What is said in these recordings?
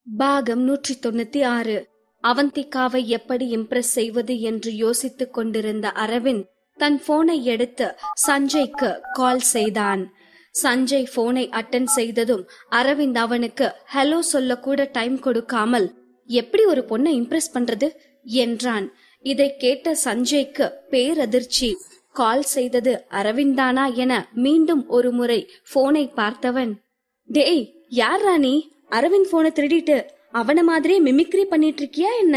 பாகம் 196. அவந்திகாவை எப்படி இம்ப்ரெஸ் செய்வது என்று யோசித்துக் கொண்டிருந்த அரவிந்த் தன் போனை எடுத்து சஞ்சய்க்கு கால் செய்தான். சஞ்சய் போனை அட்டன் செய்ததும் அரவிந்த் அவனுக்கு ஹலோ சொல்ல கூட டைம் கொடுக்காமல் எப்படி ஒரு பொண்ணை இம்ப்ரெஸ் பண்றது என்றான். இதை கேட்ட சஞ்சய்க்கு பேரதிர்ச்சி. கால் செய்தது அரவிந்த் தானா என மீண்டும் ஒரு முறை போனை பார்த்தவன், டேய் யார் ராணி, அரவிந்த் போனை திருடிட்டு அவன மாதிரியே மிமிக்ரி பண்ணிட்டு இருக்கியா என்ன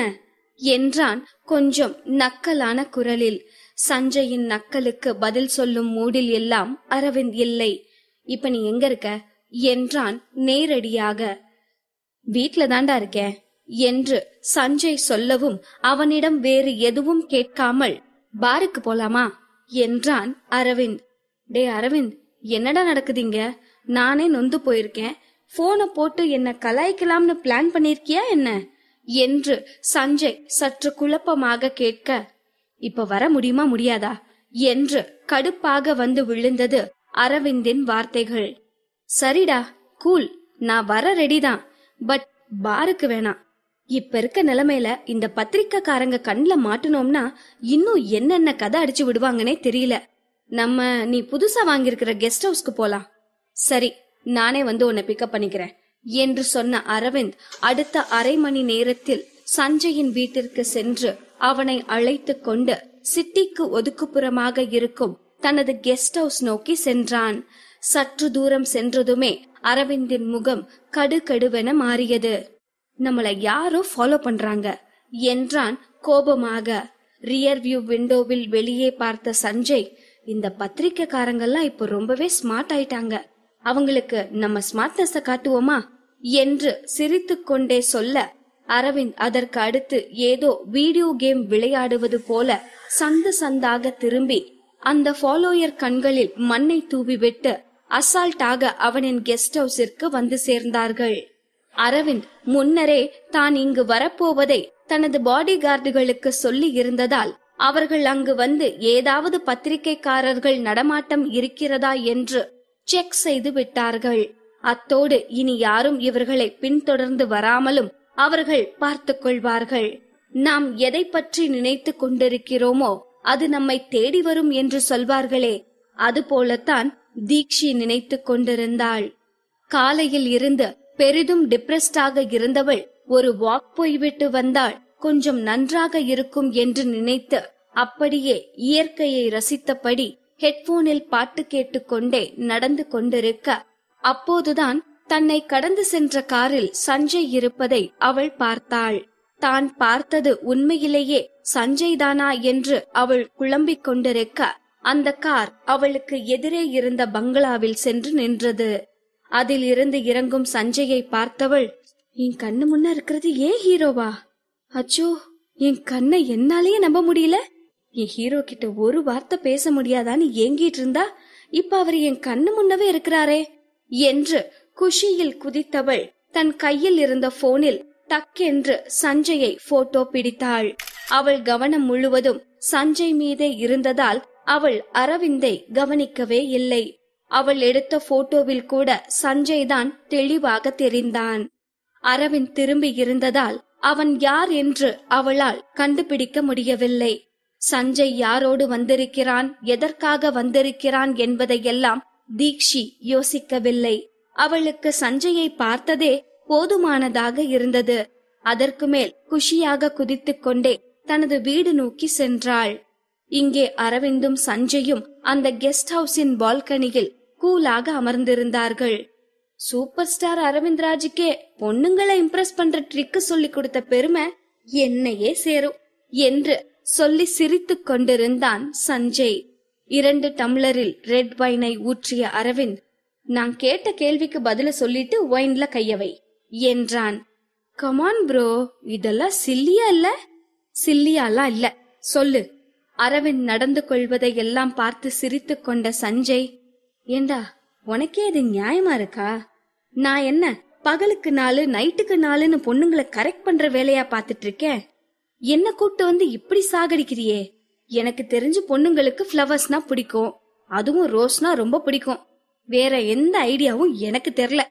என்றான் கொஞ்சம் நக்கலான குரலில். சஞ்சயின் நக்கலுக்கு பதில் சொல்லும் மூடில் எல்லாம் அரவிந்த் இல்லை. இப்ப நீ எங்க இருக்க என்றான் நேரடியாக. வீட்ல தாண்டா இருக்கேன் என்று சஞ்சய் சொல்லவும் அவனிடம் வேறு எதுவும் கேட்காமல் பாருக்கு போலாமா என்றான் அரவிந்த். டே அரவிந்த், என்னடா நடக்குதுங்க? நானே நொந்து போயிருக்கேன். போனை போட்டு என்ன கலாய்க்கலாம்னு பிளான் பண்ணிருக்கியா என்ன என்று சஞ்சய் சற்று குழப்பமாக கேட்க, இப்ப வர முடியுமா முடியாதா என்று கடுப்பாக வந்து விழுந்தது அரவிந்தின் வார்த்தைகள். சரிடா கூல், நான் வர ரெடிதான், பட் பாருக்கு வேணாம். இப்ப இருக்க நிலைமையில இந்த பத்திரிக்கைக்காரங்க கண்ணுல மாட்டணும்னா இன்னும் என்னென்ன கதை அடிச்சு விடுவாங்கன்னே தெரியல. நம்ம நீ புதுசா வாங்கியிருக்கிற கெஸ்ட் ஹவுஸ்க்கு போலாம். சரி, நானே வந்து உன்னை பிக்கப் பண்ணிக்கிறேன் என்று சொன்ன அரவிந்த் அடுத்த அரை மணி நேரத்தில் சஞ்சயின் வீட்டிற்கு சென்று அவனை அழைத்து கொண்டு சிட்டிக்கு ஒதுக்குப்புறமாக இருக்கும் தனது கெஸ்ட் ஹவுஸ் நோக்கி சென்றான். சற்று தூரம் சென்றதுமே அரவிந்தின் முகம் கடுகடுவென மாறியது. நம்மள யாரோ ஃபாலோ பண்றாங்க என்றான் கோபமாக. ரியர் வியூ விண்டோவில் வெளியே பார்த்த சஞ்சய், இந்த பத்திரிக்கைக்காரங்கெல்லாம் இப்ப ரொம்பவே ஸ்மார்ட் ஆயிட்டாங்க, அவங்களுக்கு நம்ம ஸ்மார்ட்னஸ காட்டுவோமா என்று சிரித்து கொண்டே சொல்ல, அரவிந்த் அதற்கு அடுத்து ஏதோ வீடியோ கேம் விளையாடுவது போல சந்து சந்தாக திரும்பி அந்த ஃபாலோயர் கண்களில் மண்ணை தூவிவிட்டு அசால்ட்டாக அவனின் கெஸ்ட் ஹவுஸிற்கு வந்து சேர்ந்தார்கள். அரவிந்த் முன்னரே தான் இங்கு வரப்போவதை தனது பாடி கார்டுகளுக்கு சொல்லி இருந்ததால் அவர்கள் அங்கு வந்து ஏதாவது பத்திரிகைக்காரர்கள் நடமாட்டம் இருக்கிறதா என்று செக் செய்து விட்டார்கள். அத்தோடு இனி யாரும் இவர்களை பின்தொடர்ந்து வராமலும் அவர்கள் பார்த்துக் கொள்வார்கள். நாம் எதை பற்றி நினைத்து கொண்டிருக்கிறோமோ அது நம்மை தேடி வரும் என்று சொல்வார்களே, அது போலத்தான் தீக்ஷி நினைத்து கொண்டிருந்தாள். காலையில் இருந்து பெரிதும் டிப்ரெஸ்டாக இருந்தவள் ஒரு வாக் போய்விட்டு வந்தாள், கொஞ்சம் நன்றாக இருக்கும் என்று நினைத்து அப்படியே இயற்கையை ரசித்தபடி ஹெட்போனில் பாட்டு கேட்டுக்கொண்டே நடந்து கொண்டிருக்க, அப்போதுதான் தன்னை கடந்து சென்ற காரில் சஞ்சய் இருப்பதை அவள் பார்த்தாள். தான் பார்த்தது உண்மையிலேயே சஞ்சய் தானா என்று அவள் குழம்பிக் கொண்டிருக்க, அந்த கார் அவளுக்கு எதிரே இருந்த பங்களாவில் சென்று நின்றது. அதில் இருந்து இறங்கும் சஞ்சயை பார்த்தவள், என் கண்ணு முன்ன இருக்கிறது ஏன் ஹீரோவா? அச்சோ, என் கண்ணை என்னாலேயே நம்ப முடியல. என் ஹீரோ கிட்ட ஒரு வார்த்தை பேச முடியாதான்னு ஏங்கிட்டு இருந்தா இப்ப அவர் என் கண்ணு முன்னவே இருக்கிறாரே என்று குஷியில் குதித்தவள் தன் கையில் இருந்த போனில் டக்கென்று சஞ்சயை போட்டோ பிடித்தாள். அவள் கவனம் முழுவதும் சஞ்சய் மீதே இருந்ததால் அவள் அரவிந்தை கவனிக்கவே இல்லை. அவள் எடுத்த போட்டோவில் கூட சஞ்சய் தான் தெளிவாக தெரிந்தான். அரவிந்த் திரும்பி இருந்ததால் அவன் யார் என்று அவளால் கண்டுபிடிக்க முடியவில்லை. சஞ்சய் யாரோடு வந்திருக்கிறான், எதற்காக வந்திருக்கிறான் என்பதையெல்லாம் தீக்ஷி யோசிக்கவில்லை. அவளுக்கு சஞ்சயை பார்த்ததே போதுமானதாக இருந்தது. அதற்கு மேல் குஷியாக குதித்துக் கொண்டே தனது வீடு நோக்கி சென்றாள். இங்கே அரவிந்தும் சஞ்சயும் அந்த கெஸ்ட் ஹவுஸின் பால்கனியில் கூலாக அமர்ந்திருந்தார்கள். சூப்பர் ஸ்டார் அரவிந்த் ராஜுக்கே பொண்ணுங்களை இம்ப்ரெஸ் பண்ற ட்ரிக் சொல்லி கொடுத்த பெருமை என்னையே சேரும் என்று சொல்லி சிரித்துக் கொண்டிருந்தான் சஞ்சய். 2 டம்ளரில் ரெட் வைனை ஊற்றிய அரவிந்த், நான் கேட்ட கேள்விக்கு பதில சொல்லிட்டு வைன்ல கையவை என்றான். கமான் ப்ரோ, இதெல்லாம் சில்லியா இல்ல? சில்லியாலாம் இல்ல, சொல்லு. அரவிந்த் நடந்து கொள்வதை எல்லாம் பார்த்து சிரித்து கொண்ட சஞ்சய், ஏண்டா உனக்கே இது நியாயமா இருக்கா? நான் என்ன பகலுக்கு 4 நைட்டுக்கு 4ன்னு பொண்ணுங்களை கரெக்ட் பண்ற வேலையா பாத்துட்டு இருக்கேன்? என்ன கூட்டு வந்து இப்படி சாகடிக்கிறியே? எனக்கு தெரிஞ்சு பொண்ணுங்களுக்கு ஃப்ளவர்ஸ்னா பிடிக்கும், அதுவும் ரோஸ்னா ரொம்ப பிடிக்கும். வேற எந்த ஐடியாவும் எனக்கு தெரியல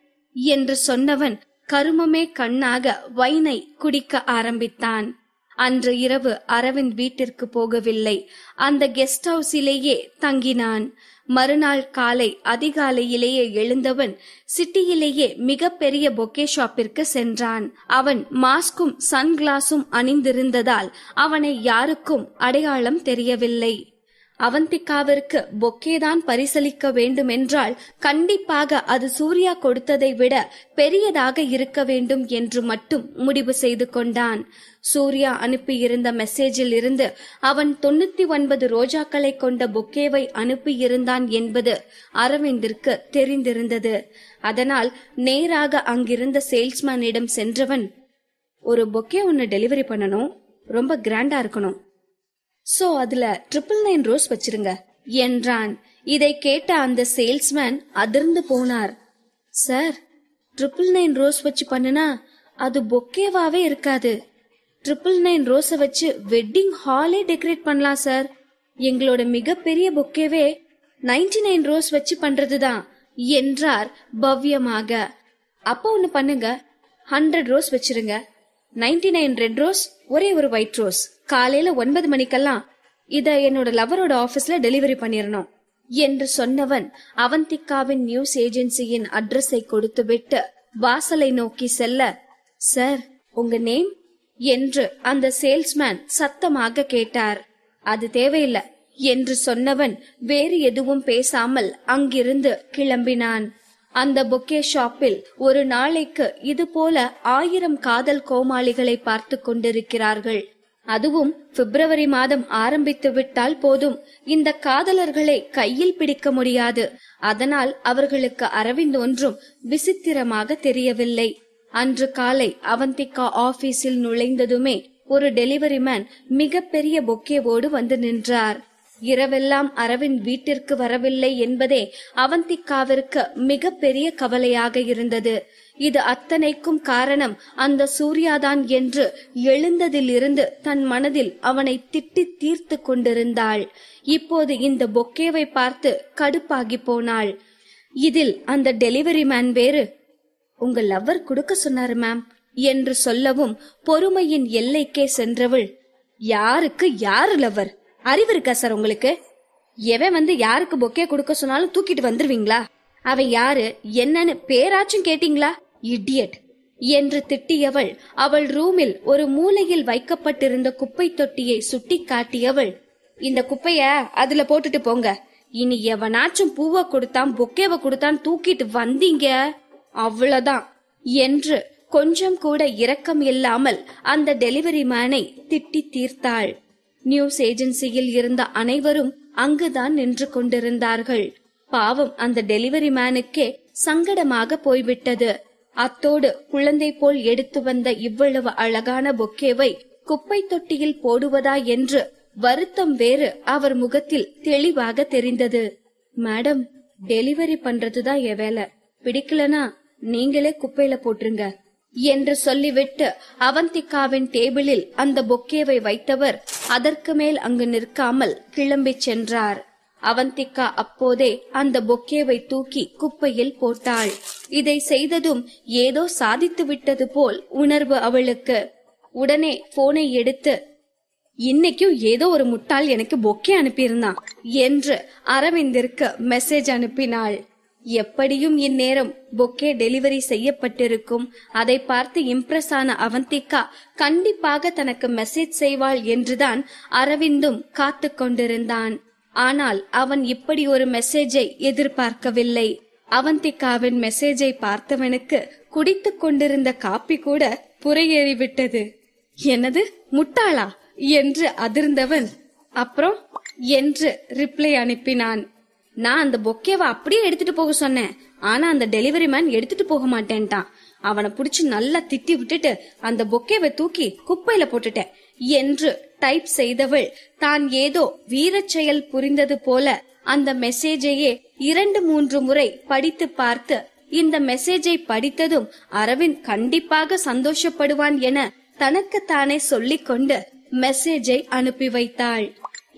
என்று சொன்னவன் கருமமே கண்ணாக வைனை குடிக்க ஆரம்பித்தான். அன்று இரவு அரவிந்த் வீட்டிற்கு போகவில்லை. அந்த கெஸ்ட் ஹவுஸிலேயே தங்கினான். மறுநாள் காலை அதிகாலையிலேயே எழுந்தவன் சிட்டியிலேயே மிக பெரிய பொக்கே ஷாப்பிற்கு சென்றான். அவன் மாஸ்கும் சன்கிளாஸும் அணிந்திருந்ததால் அவனை யாருக்கும் அடையாளம் தெரியவில்லை. அவந்திகாவிற்கு பொக்கேதான் பரிசளிக்க வேண்டுமென்றால் கண்டிப்பாக அது சூர்யா கொடுத்ததை விட பெரியதாக இருக்க வேண்டும் என்று மட்டும் முடிவு செய்து கொண்டான். சூர்யா அனுப்பியிருந்த மெசேஜில் இருந்து அவன் 99 ரோஜாக்களை கொண்ட பொக்கேவை அனுப்பியிருந்தான் என்பது அரவிந்திற்கு தெரிந்திருந்தது. அதனால் நேராக அங்கிருந்த சேல்ஸ்மேனிடம் சென்றவன், ஒரு பொக்கே ஒன்னு டெலிவரி பண்ணணும், ரொம்ப கிராண்டா இருக்கணும், சோ அதுல 999 ரோஸ் வச்சிருங்க என்றான். இதை கேட்ட அந்த சேல்ஸ்மேன் அதிர்ந்து போனார். சார், 999 ரோஸ் வச்சு பண்ணுனா அது பொக்கேவாவே இருக்காது. 999 ரோஸ வச்சு வெட்டிங் ஹாலே டெக்கரேட் பண்ணலாம் சார். எங்களோட மிகப்பெரிய பொக்கேவே 99 ரோஸ் வச்சு பண்றதுதான் என்றார் பவ்யமாக. அப்ப ஒண்ணு பண்ணுங்க, 100 ரோஸ் வச்சிருங்க, 99 ரெட் ரோஸ், ஒரே ஒரு ஒயிட் ரோஸ். காலையில 9 மணிக்கெல்லாம் இத என்னோட லவரோட ஆபீஸ்ல டெலிவரி பண்ணிரணும் என்று சொன்னவன் அவந்திகாவின் நியூஸ் ஏஜென்சியின் அட்ரஸை கொடுத்துவிட்டு வாசலை நோக்கி செல்ல, சார் உங்க நேம் என்று அந்த சேல்ஸ்மேன் சத்தமாக கேட்டார். அது தேவையில்லை என்று சொன்னவன் வேறு எதுவும் பேசாமல் அங்கிருந்து கிளம்பினான். அந்த பொக்கே ஷாப்பில் ஒரு நாளைக்கு இது போல 1000 காதல் கோமாளிகளை பார்த்து கொண்டிருக்கிறார்கள். அதுவும் பிப்ரவரி மாதம் ஆரம்பித்து விட்டால் போதும், இந்த காதலர்களை கையில் பிடிக்க முடியாது. அதனால் அவர்களுக்கு அரவிந்த் ஒன்றும் விசித்திரமாக தெரியவில்லை. அன்று காலை அவந்திகா ஆபீஸில் நுழைந்ததுமே ஒரு டெலிவரி மேன் மிகப்பெரிய பொக்கேவோடு வந்து நின்றார். இரவெல்லாம் அரவிந்த் வீட்டிற்கு வரவில்லை என்பதே அவந்திகாவிற்கு மிகப்பெரிய கவலையாக இருந்தது. இது அத்தனைக்கும் காரணம் அந்த சூர்யாதான் என்று எழுந்ததிலிருந்து தன் மனதில் அவனை திட்டி தீர்த்து கொண்டிருந்தாள். இப்போது இந்த பொக்கேவை பார்த்து கடுப்பாகி போனாள். இதில் அந்த டெலிவரி மேன் வேறு, உங்க லவ்வர் கொடுக்க சொன்னாரு மேம் என்று சொல்லவும் பொறுமையின் எல்லைக்கே சென்றவள், யாருக்கு யாரு லவ்வர்? அறிவு இருக்கா சார் உங்களுக்கு? எவன் வந்து யாருக்கு பொக்கே கொடுக்க சொன்னாலும் தூக்கிட்டு வந்துருவீங்களா? அவன் யாரு என்னன்னு பேராச்சும் கேட்டீங்களா? இடியட் என்று திட்டியவள் அவள் ரூமில் ஒரு மூலையில் வைக்கப்பட்டிருந்த குப்பை தொட்டியை சுட்டி காட்டியவள், இந்த குப்பைய அதுல போட்டுட்டு போங்க. இனி எவனாச்சும் பூவை கொடுத்தான் பொக்கேவை கொடுத்தான் தூக்கிட்டு வந்தீங்க அவ்வளவுதான் என்று கொஞ்சம் கூட இரக்கம் இல்லாமல் அந்த டெலிவரி மேனை திட்டி தீர்த்தாள். நியூஸ் ஏஜென்சியில் இருந்த அனைவரும் அங்குதான் நின்று கொண்டிருந்தார்கள். பாவம் அந்த டெலிவரி மேனுக்கே சங்கடமாக போய்விட்டது. அத்தோடு குழந்தை போல் எடுத்து வந்த இவ்வளவு அழகான பொக்கேவை குப்பை தொட்டியில் போடுவதா என்று வருத்தம் வேறு அவர் முகத்தில் தெளிவாக தெரிந்தது. மேடம், டெலிவரி பண்றதுதான் என் வேலை, பிடிக்கலனா நீங்களே குப்பையில போட்டுருங்க என்று சொல்லிவிட்டு அவந்திகாவின் டேபிளில் அந்த பொக்கேவை வைத்தவர் அதற்கு மேல் அங்கு நிற்காமல் கிளம்பி சென்றார். அவந்திகா அப்போதே அந்த பொக்கேவை தூக்கி குப்பையில் போட்டாள். இதை செய்ததும் ஏதோ சாதித்து விட்டது போல் உணர்வு அவளுக்கு. உடனே போனை எடுத்து, இன்னைக்கும் ஏதோ ஒரு முட்டாள் எனக்கு பொக்கே அனுப்பியிருந்தான் என்று அரவிந்திற்கு மெசேஜ் அனுப்பினாள். எப்படியும் இந்நேரம் பொக்கே டெலிவரி செய்யப்பட்டிருக்கும். அதை பார்த்து இம்ப்ரெஸ் ஆன அவந்திகா கண்டிப்பாக தனக்கு மெசேஜ் செய்வாள் என்றுதான் அரவிந்தும் காத்து கொண்டிருந்தான். ஆனால் அவன் இப்படி ஒரு மெசேஜை எதிர்பார்க்கவில்லை. அவந்திகாவின் மெசேஜை பார்த்தவனுக்கு குடித்து கொண்டிருந்த காப்பி கூட புரையேறிவிட்டது. என்னது, முட்டாளா என்று அதிர்ந்தவன் அப்புறம் என்று ரிப்ளை அனுப்பினான். நான் அந்த பொக்கேவை அப்படியே எடுத்துட்டு போக சொன்னேன், ஆனா அந்த டெலிவரி மேன் எடுத்துட்டு போக மாட்டேன்ட்டான். அவனை புடிச்சு நல்லா திட்டி விட்டுட்டு அந்த பொக்கேவை தூக்கி குப்பையில போட்டுட்டேன் என்று டைப் செய்தவள் தான் ஏதோ வீரச் செயல் புரிந்தது போல அந்த மெசேஜையே 2-3 முறை படித்து பார்த்து, இந்த மெசேஜை படித்ததும் அரவிந்த் கண்டிப்பாக சந்தோஷப்படுவான் என தனக்குத்தானே சொல்லிக் கொண்டு மெசேஜை அனுப்பி வைத்தாள்.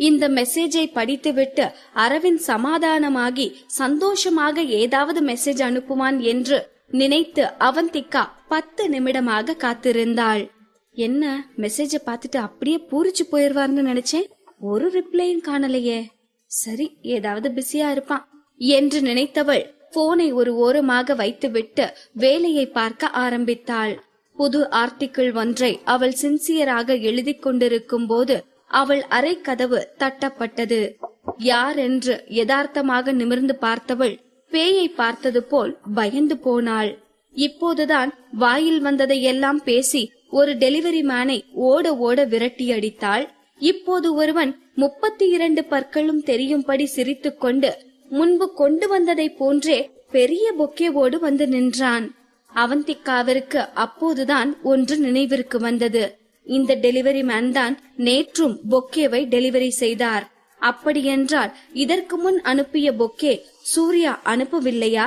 இந்த மெசேஜை படித்துவிட்டு அரவிந்த் சமாதானமாகி சந்தோஷமாக ஏதாவது மெசேஜ் அனுப்புவான் என்று நினைத்து அவந்திகா 10 நிமிடமாக காத்திருந்தாள். என்ன மெசேஜ பார்த்துட்டு அப்படியே பூரிச்சு போயிருவார்னு நினைச்சேன், ஒரு ரிப்ளையும் காணலையே. சரி, ஏதாவது பிஸியா இருப்பான் என்று நினைத்தவள் போனை ஒரு ஓரமாக வைத்துவிட்டு வேலையை பார்க்க ஆரம்பித்தாள். புது ஆர்டிக்கிள் ஒன்றை அவள் சின்சியராக எழுதி கொண்டிருக்கும் போது அவள் அறை கதவு தட்டப்பட்டது. யார் என்று யதார்த்தமாக நிமிர்ந்து பார்த்தவள் பேயை பார்த்தது போல் பயந்து போனாள். இப்போதுதான் வாயில் வந்ததை எல்லாம் பேசி ஒரு டெலிவரி மேனை ஓட ஓட விரட்டி அடித்தாள். இப்போது ஒருவன் 32 பற்களும் தெரியும்படி சிரித்துக் கொண்டு முன்பு கொண்டு வந்ததை போன்றே பெரிய பொக்கேவோடு வந்து நின்றான். அவந்திகாவிற்கு அப்போதுதான் ஒன்று நினைவிற்கு வந்தது. இந்த டெலிவரி மேன் தான் நேற்றும் பொக்கேவை டெலிவரி செய்தார். அப்படியென்றால் இதற்கு முன் அனுப்பிய பொக்கே சூர்யா அனுப்பவில்லையா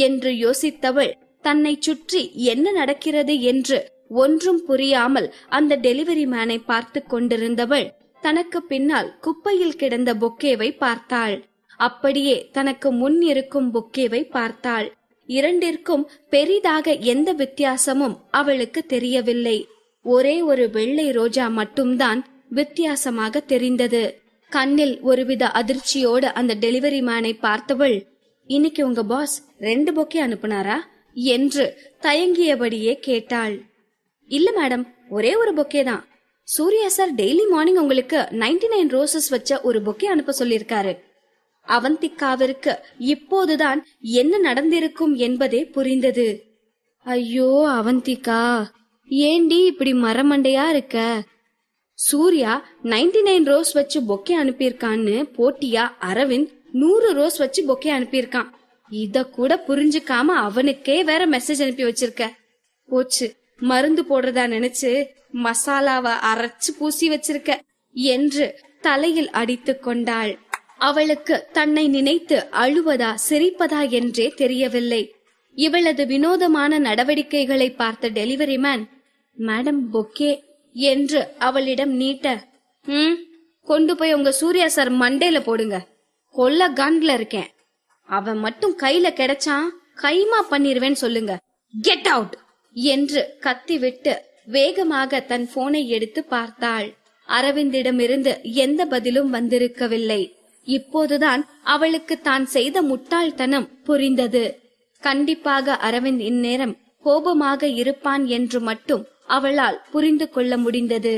என்று யோசித்தவள் தன்னை சுற்றி என்ன நடக்கிறது என்று ஒன்றும் புரியாமல் அந்த டெலிவரி மேனை பார்த்து கொண்டிருந்தவள் தனக்கு பின்னால் குப்பையில் கிடந்த பொக்கேவை பார்த்தாள். அப்படியே தனக்கு முன் இருக்கும் பொக்கேவை பார்த்தாள். இரண்டிற்கும் பெரிதாக எந்த வித்தியாசமும் அவளுக்கு தெரியவில்லை. ஒரே ஒரு வெள்ளை ரோஜா மட்டும்தான் வித்தியாசமாக தெரிந்தது. கண்ணில் ஒருவித அதிர்ச்சியோடு அந்த டெலிவரி மேனை பார்த்தவள், இன்னைக்கு உங்க பாஸ் 2 பொக்கே அனுப்புனாரா என்று தயங்கியபடியே கேட்டாள். இல்ல மேடம், ஒரே ஒரு பொக்கே தான். சூர்யா சார் டெய்லி மார்னிங் உங்களுக்கு 99 ரோசஸ் வச்ச ஒரு பொக்கே அனுப்ப சொல்லிருக்காரு. அவந்திகாவிற்கு இப்போதுதான் என்ன நடந்திருக்கும் என்பதே புரிந்தது. ஐயோ அவந்திகா, ஏண்டி இப்படி மரமண்டையா இருக்க? சூர்யா 99 ரோஸ் வச்சு பொக்கே அனுப்பியிருக்கான்னு போட்டியா அரவிந்த் 100 ரோஸ் வச்சு பொக்கே அனுப்பியிருக்கான். இத கூட புரிஞ்சுக்காம அவனுக்கே வேற மெசேஜ் அனுப்பி வச்சிருக்க. போச்சு, மருந்து போடுறதா நினைச்சு மசாலாவை அரைச்சு பூசி வச்சிருக்க என்று தலையில் அடித்து கொண்டாள். அவளுக்கு தன்னை நினைத்து அழுவதா சிரிப்பதா என்றே தெரியவில்லை. இவளது வினோதமான நடவடிக்கைகளை பார்த்த டெலிவரி மேன், மேடம் பொக்கே என்று அவளிடம் நீட்ட, கொண்டு போய் உங்க சூர்யா சார் மண்டையில போடுங்க, கொல்ல கன்ல இருக்கேன். அவன் மட்டும் கையில கிடைச்சான் கைமா பண்ணிருவேன்னு சொல்லுங்க, கெட் அவுட் என்று கத்திவிட்டு வேகமாக தன் போனை எடுத்து பார்த்தாள். அரவிந்திடமிருந்து எந்த பதிலும் வந்திருக்கவில்லை. இப்போதுதான் அவளுக்கு தான் செய்த முட்டாள்தனம் புரிந்தது. கண்டிப்பாக அரவிந்த் இந்நேரம் கோபமாக இருப்பான் என்று மட்டும் அவளால் புரிந்து கொள்ள முடிந்தது.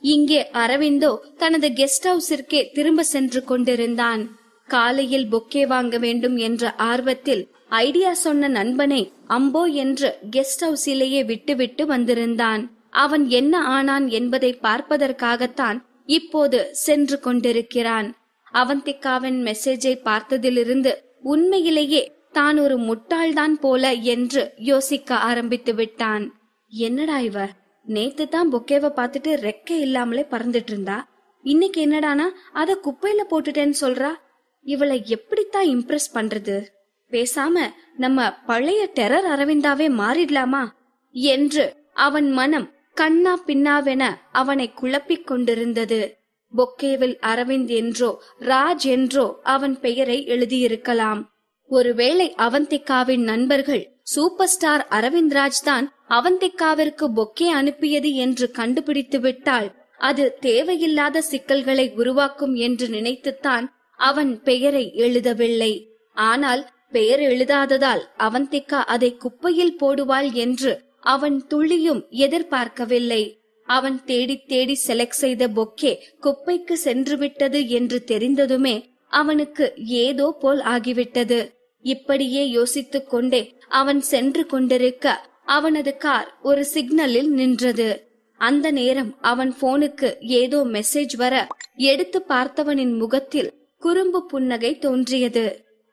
இங்கே அரவிந்தோ தனது கெஸ்ட் ஹவுஸிற்கே திரும்ப சென்று கொண்டிருந்தான். காலையில் பொக்கே வாங்க வேண்டும் என்ற ஆர்வத்தில் ஐடியா சொன்ன நண்பனை அம்போ என்று கெஸ்ட் ஹவுஸிலேயே விட்டுவிட்டு வந்திருந்தான். அவன் என்ன ஆனான் என்பதை பார்ப்பதற்காகத்தான் இப்போது சென்று கொண்டிருக்கிறான். அவந்திகாவின் மெசேஜை பார்த்ததிலிருந்து உண்மையிலேயே தான் ஒரு முட்டாள்தான் போல என்று யோசிக்க ஆரம்பித்து விட்டான். என்னடா இவ, நேத்து தான் பொக்கேவை பார்த்துட்டு ரெக்கை இல்லாமலே பறந்துட்டு இருந்தா, இன்னைக்கு என்னடானா அத குப்பையில போட்டுட்டேன்னு சொல்றா. இவளை எப்படித்தான் இம்ப்ரெஸ் பண்றது? பேசாம நம்ம பழைய டெரர் அரவிந்தாவே மாறிடலாமா என்று அவன் மனம் கண்ணா பின்னாவென அவனை குழப்பிக் கொண்டிருந்தது. பொக்கேவில் அரவிந்த் என்றோ ராஜ் என்றோ அவன் பெயரை எழுதியிருக்கலாம். ஒருவேளை அவந்திகாவின் நண்பர்கள் சூப்பர் ஸ்டார் அரவிந்த் ராஜ் தான் அவந்திகாவிற்கு பொக்கே அனுப்பியது என்று கண்டுபிடித்து விட்டால் அது தேவையில்லாத சிக்கல்களை உருவாக்கும் என்று நினைத்துத்தான் அவன் பெயரை எழுதவில்லை. ஆனால் பெயர் எழுதாததால் அவந்திகா அதை குப்பையில் போடுவாள் என்று அவன் துளியும் எதிர்பார்க்கவில்லை. அவன் தேடி தேடி செலக்ட் செய்த பொக்கே குப்பைக்கு சென்று விட்டது என்று தெரிந்ததுமே அவனுக்கு ஏதோ போல் ஆகிவிட்டது. இப்படியே யோசித்துக் கொண்டே அவன் சென்று கொண்டிருக்க அவனது கார் ஒரு சிக்னலில் நின்றது. அந்த நேரம் அவன் போனுக்கு ஏதோ மெசேஜ் வர எடுத்து பார்த்தவனின் முகத்தில் குறும்பு புன்னகை தோன்றியது.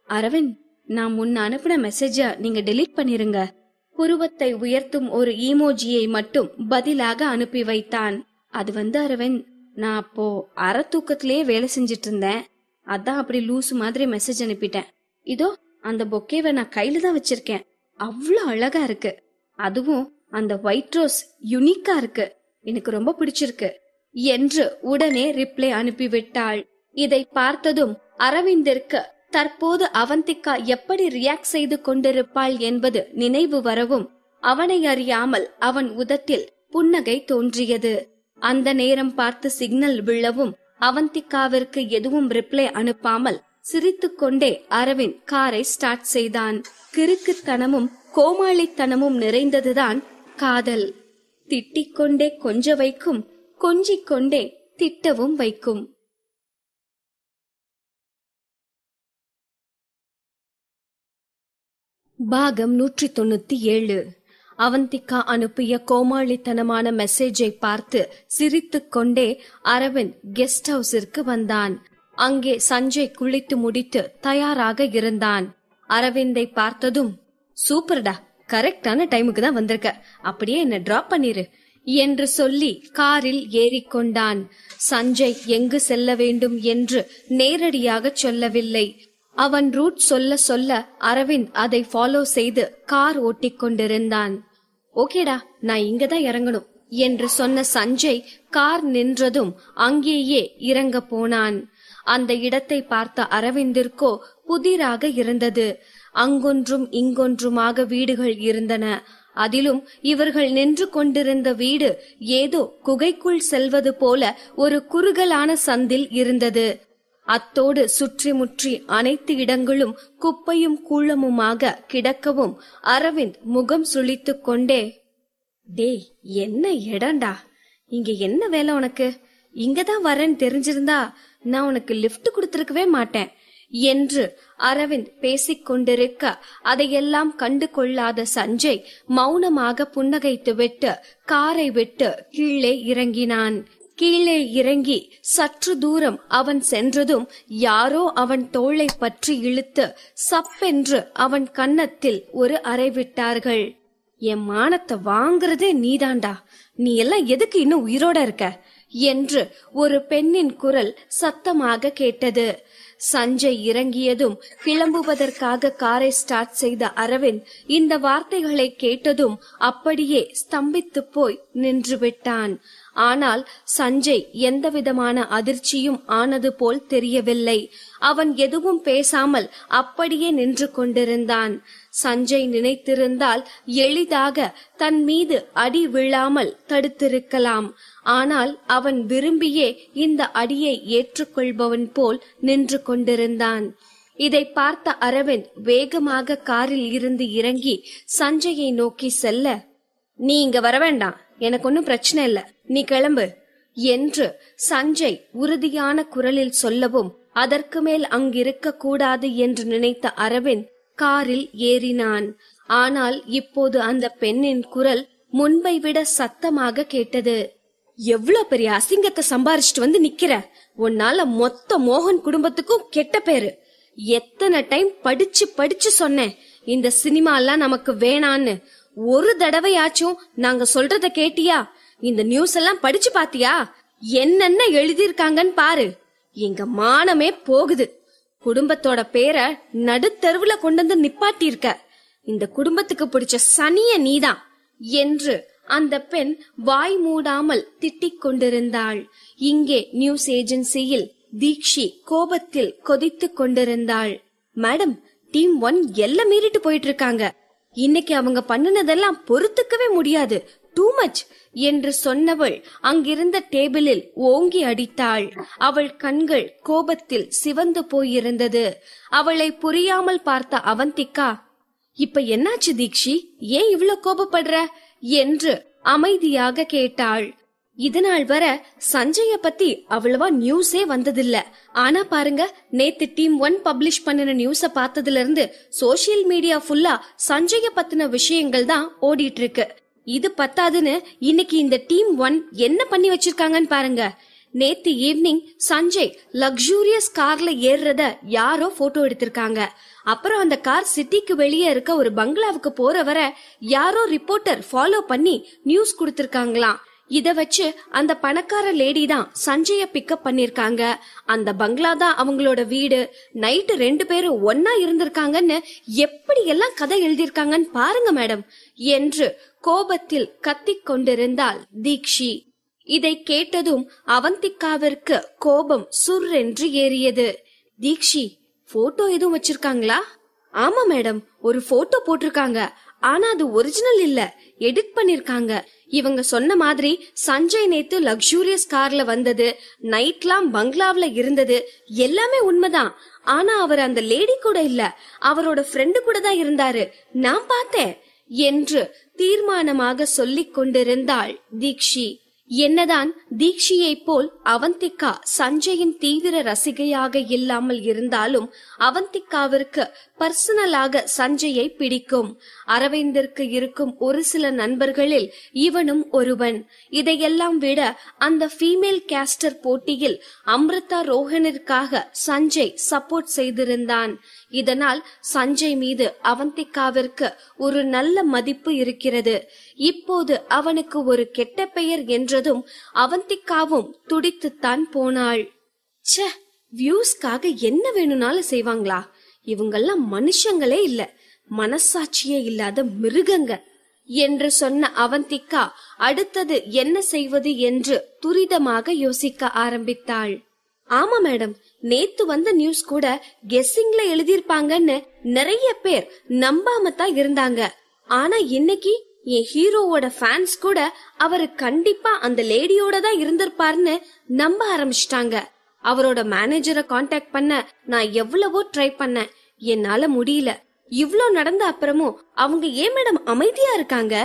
அரவிந்த், நான் முன்ன அனுப்பின மெசேஜ நீங்க டெலீட் பண்ணிருங்க. புருவத்தை உயர்த்தும் ஒரு ஈமோஜியை மட்டும் பதிலாக அனுப்பி வைத்தான். அது அரவிந்த், நான் அப்போ அரை தூக்கத்திலேயே வேலை செஞ்சிட்டு இருந்தேன், அதான் அப்படி லூசு மாதிரி மெசேஜ் அனுப்பிட்டேன். இதோ அந்த பொக்கேவை நான் கையில தான் வச்சிருக்கேன், அவ்வளவு அழகா இருக்கு. அதுவும் அந்த ஒயிட் ரோஸ் யுனிக்கா இருக்கு, எனக்கு ரொம்ப பிடிச்சிருக்கு என்று உடனே ரிப்ளை அனுப்பிவிட்டாள். இதை பார்த்ததும் அரவிந்திற்கு தற்போது அவந்திகா எப்படி ரியாக்ட் செய்து கொண்டிருப்பாள் என்பது நினைவு வரவும் அவனை அறியாமல் அவன் உதட்டில் புன்னகை தோன்றியது. அந்த நேரம் பார்த்து சிக்னல் விழவும் அவந்திகாவிற்கு எதுவும் ரிப்ளை அனுப்பாமல் சிரித்துக்கொண்டே அரவிந்த் காரை ஸ்டார்ட் செய்தான். கிறுக்குத்தனமும் கோமாளித்தனமும் நிறைந்ததுதான் காதல். திட்டிக்கொண்டே கொஞ்ச வைக்கும், கொஞ்சிக் கொண்டே திட்டவும் வைக்கும். பாகம் 197. அவந்திகா அனுப்பிய கோமாளித்தனமான மெசேஜை பார்த்து சிரித்துக்கொண்டே அரவிந்த் கெஸ்ட் ஹவுஸிற்கு வந்தான். அங்கே சஞ்சய் குளித்து முடித்து தயாராக இருந்தான். அரவிந்தை பார்த்ததும், சூப்பர்டா, கரெக்டான டைமுக்கு தான் வந்திருக்க, அப்படியே என்ன டிராப் பண்ணிரு என்று சொல்லி காரில் ஏறிக்கொண்டான். சஞ்சய் எங்கு செல்ல வேண்டும் என்று நேரடியாக சொல்லவில்லை. அவன் ரூட் சொல்ல சொல்ல அரவிந்த் அதை ஃபாலோ செய்து கார் ஓட்டிக் கொண்டிருந்தான். ஓகேடா, நான் இங்கதான் இறங்கணும் என்று சொன்ன சஞ்சய் கார் நின்றதும் அங்கேயே இறங்க போனான். அந்த இடத்தை பார்த்த அரவிந்திற்கோ புதிராக இருந்தது. அங்கொன்றும் இங்கொன்றுமாக வீடுகள் இருந்தன. அதிலும் இவர்கள் நின்று கொண்டிருந்த வீடு ஏதோ குகைக்குள் செல்வது போல ஒரு குறுகலான சந்தில் இருந்தது. அத்தோடு சுற்றி முற்றி அனைத்து இடங்களும் குப்பையும் கூளமுமாக கிடக்கவும் அரவிந்த் முகம் சுளித்துக் கொண்டே, டேய், என்ன இடம்டா, இங்க என்ன வேலை உனக்கு? இங்கதான் வரேன்னு தெரிஞ்சிருந்தா நான் உனக்கு லிப்ட் கொடுத்திருக்கவே மாட்டேன் என்று அரவிந்த் பேசிக் கொண்டிருக்க அதையெல்லாம் கண்டு கொள்ளாத சஞ்சய் மௌனமாக புன்னகைத்துவிட்டு காரை விட்டு கீழே இறங்கினான். கீழே இறங்கி சற்று தூரம் அவன் சென்றதும் யாரோ அவன் தோளை பற்றி இழுத்து சப்பென்று அவன் கன்னத்தில் ஒரு அறை விட்டார்கள். என் மானத்தை வாங்குறதே நீதாண்டா, நீ எல்லாம் எதுக்கு இன்னும் உயிரோட இருக்க என்று ஒரு பெண்ணின் குரல் சத்தமாக கேட்டது. சஞ்சய் இறங்கியதும் கிளம்புவதற்காக காரை ஸ்டார்ட் செய்த அரவிந்த் இந்த வார்த்தைகளை கேட்டதும் அப்படியே ஸ்தம்பித்து போய் நின்று விட்டான். ஆனால் சஞ்சய் எந்தவிதமான அதிர்ச்சியும் ஆனது போல் தெரியவில்லை. அவன் எதுவும் பேசாமல் அப்படியே நின்று கொண்டிருந்தான். சஞ்சய் நினைத்திருந்தால் எளிதாக தன் மீது அடி விழாமல் தடுத்திருக்கலாம். ஆனால் அவன் விரும்பியே இந்த அடியை ஏற்றுக்கொள்பவன் போல் நின்று கொண்டிருந்தான். இதை பார்த்த அரவிந்த் வேகமாக காரில் இருந்து இறங்கி சஞ்சயை நோக்கி செல்ல, நீ இங்க வர வேண்டாம், எனக்கு ஒன்னும் பிரச்சனை இல்ல, நீ கிளம்பு என்று சஞ்சய் உறுதியான குரலில் சொல்லவும் அதற்கு மேல் அங்கிருக்க கூடாது என்று நினைத்த அரவிந்த் காரில் ஏறினான். ஆனால் இப்போது அந்த பெண்ணின் குரல் முன்பை விட சத்தமாக கேட்டது. எவ்வளவு பெரிய அசிங்கத்தை சம்பாரிச்சிட்டு வந்து நிக்கிற, உன்னால மொத்த மோகன் குடும்பத்துக்கும் கெட்ட பேரு. எத்தனை டைம் படிச்சு படிச்சு சொன்னேன் இந்த சினிமா எல்லாம் நமக்கு வேணான்னு. ஒரு தடவையாச்சும் நாங்க சொல்றத கேட்டியா? இந்த நியூஸ் எல்லாம் படிச்சு பாத்தியா? என்னென்ன எழுதியிருக்காங்கன்னு பாரு. எங்க மானமே போகுது. குடும்பத்தோட பேரை நடுத்தெருவுல கொண்டு வந்து நிப்பாட்டியிருக்க. இந்த குடும்பத்துக்கு பிடிச்ச சனிய நீதான் என்று அந்த பெண் வாய் மூடாமல் திட்டிக் கொண்டிருந்தாள். இங்கே நியூஸ் ஏஜென்சியில் தீக்ஷி கோபத்தில் கொதித்துக் கொண்டிருந்தாள். மேடம், டீம் 1 எல்லாம் மீறிட்டு போயிட்டு இருக்காங்க. இன்னைக்கு அவங்க பண்ணினதெல்லாம் பொறுத்துக்கவே முடியாது, டூ மச் என்று சொன்னவள் அங்கிருந்த டேபிளில் ஓங்கி அடித்தாள். அவள் கண்கள் கோபத்தில் சிவந்து போயிருந்தது. அவளை புரியாமல் பார்த்த அவந்திகா, இப்ப என்னாச்சு தீக்ஷி, ஏன் இவ்ளோ கோபப்படுற என்று அமைதியாக கேட்டாள். இதனால் வர சஞ்சய பத்தி அவ்வளவா நியூஸே வந்ததில்ல. ஆனா பாருங்க, நேத்து டீம் 1 பப்ளிஷ் பண்ணின நியூஸ பார்த்ததுல இருந்து சோசியல் மீடியா ஃபுல்லா சஞ்சய பத்தின விஷயங்கள் தான் ஓடிட்டு இருக்கு. இது பத்தாதுன்னு இன்னைக்கு இந்த டீம் 1 என்ன பண்ணி வச்சிருக்காங்கன்னு பாருங்க. நேத்து ஈவினிங் சஞ்சய் லக்ஸூரியஸ் கார்ல ஏறுறத யாரோ போட்டோ எடுத்திருக்காங்க. அப்புறம் அந்த கார் சிட்டிக்கு வெளியே இருக்க ஒரு பங்களாவுக்கு போற வர யாரோ ரிப்போர்ட்டர் ஃபாலோ பண்ணி நியூஸ் கொடுத்திருக்காங்களாம். இத வச்சு அந்த பணக்கார லேடி தான் சஞ்சய பிக்கப் பண்ணிருக்காங்க. அந்த பங்களா தான் அவங்களோட வீடு. நைட்டு 2 பேரும் ஒன்னா இருந்திருக்காங்கன்னு எப்படி எல்லாம் கதை எழுதியிருக்காங்கன்னு பாருங்க மேடம் என்று கோபத்தில் கத்திக் கொண்டிருந்தாள் தீக்ஷி. இதை கேட்டதும் அவந்திகாவிற்கு கோபம் சுர் என்று ஏறியது. தீக்ஷி, போட்டோ எதுவும் வச்சிருக்காங்களா? ஆமா மேடம், ஒரு போட்டோ போட்டிருக்காங்க. ஆனா அது ஒரிஜினல் இல்ல, எடிட் பண்ணிருக்காங்க. இவங்க சொன்ன மாதிரி சஞ்சய் நேத்து லக்ஸூரியஸ் கார்ல வந்தது, நைட்லாம் பங்களாவ்ல இருந்தது, எல்லாமே உண்மைதான். ஆனா அவர் அந்த லேடி கூட இல்ல, அவரோட ஃப்ரெண்டு கூட தான் இருந்தாரு, நான் பார்த்தேன் என்று தீர்மானமாக சொல்லிக் கொண்டிருந்தாள் தீக்ஷி. என்னதான் தீக்ஷியை போல் அவந்திகா சஞ்சயின் தீவிர ரசிகையாக இல்லாமல் இருந்தாலும் அவந்திகாவிற்கு பர்சனலாக சஞ்சயை பிடிக்கும். அரவிந்திற்கு இருக்கும் ஒரு சில நண்பர்களில் இவனும் ஒருவன். இதையெல்லாம் விட அந்த ஃபீமேல் கேஸ்டர் போட்டியில் அம்ரிதா ரோஹனிற்காக சஞ்சய் சப்போர்ட் செய்திருந்தான். இதனால் சஞ்சய் மீது அவந்திகாவிற்கு ஒரு நல்ல மதிப்பு இருக்கிறது. இப்போது அவனுக்கு ஒரு கெட்ட பெயர் என்றதும் அவந்திகாவும் துடித்துத்தான் போனாள். ச்சே, வியூஸ்க்காக என்ன வேணும்னாலும் செய்வாங்களா? இவங்கெல்லாம் மனுஷங்களே இல்ல, மனசாட்சியே இல்லாத மிருகங்க என்று சொன்ன அவந்திகா அடுத்தது என்ன செய்வது என்று துரிதமாக யோசிக்க ஆரம்பித்தாள். ஆமா மேடம், நேத்து வந்த நியூஸ் கூட கெஸ்ஸிங்ல எழுதியிருப்பாங்கன்னு நிறைய பேர் நம்பாம தான் இருந்தாங்க. ஆனா இன்னைக்கு என் ஹீரோவோட ஃபேன்ஸ் கூட அவரு கண்டிப்பா அந்த லேடியோட தான் இருந்திருப்பாருன்னு நம்ப ஆரம்பிச்சிட்டாங்க. அவரோட மேனேஜரை காண்டாக்ட் பண்ண நான் எவ்வளவோ ட்ரை பண்ணேன், என்னால முடியல. இவ்ளோ நடந்த அப்புறமும் அவங்க ஏன் மேடம் அமைதியா இருக்காங்க?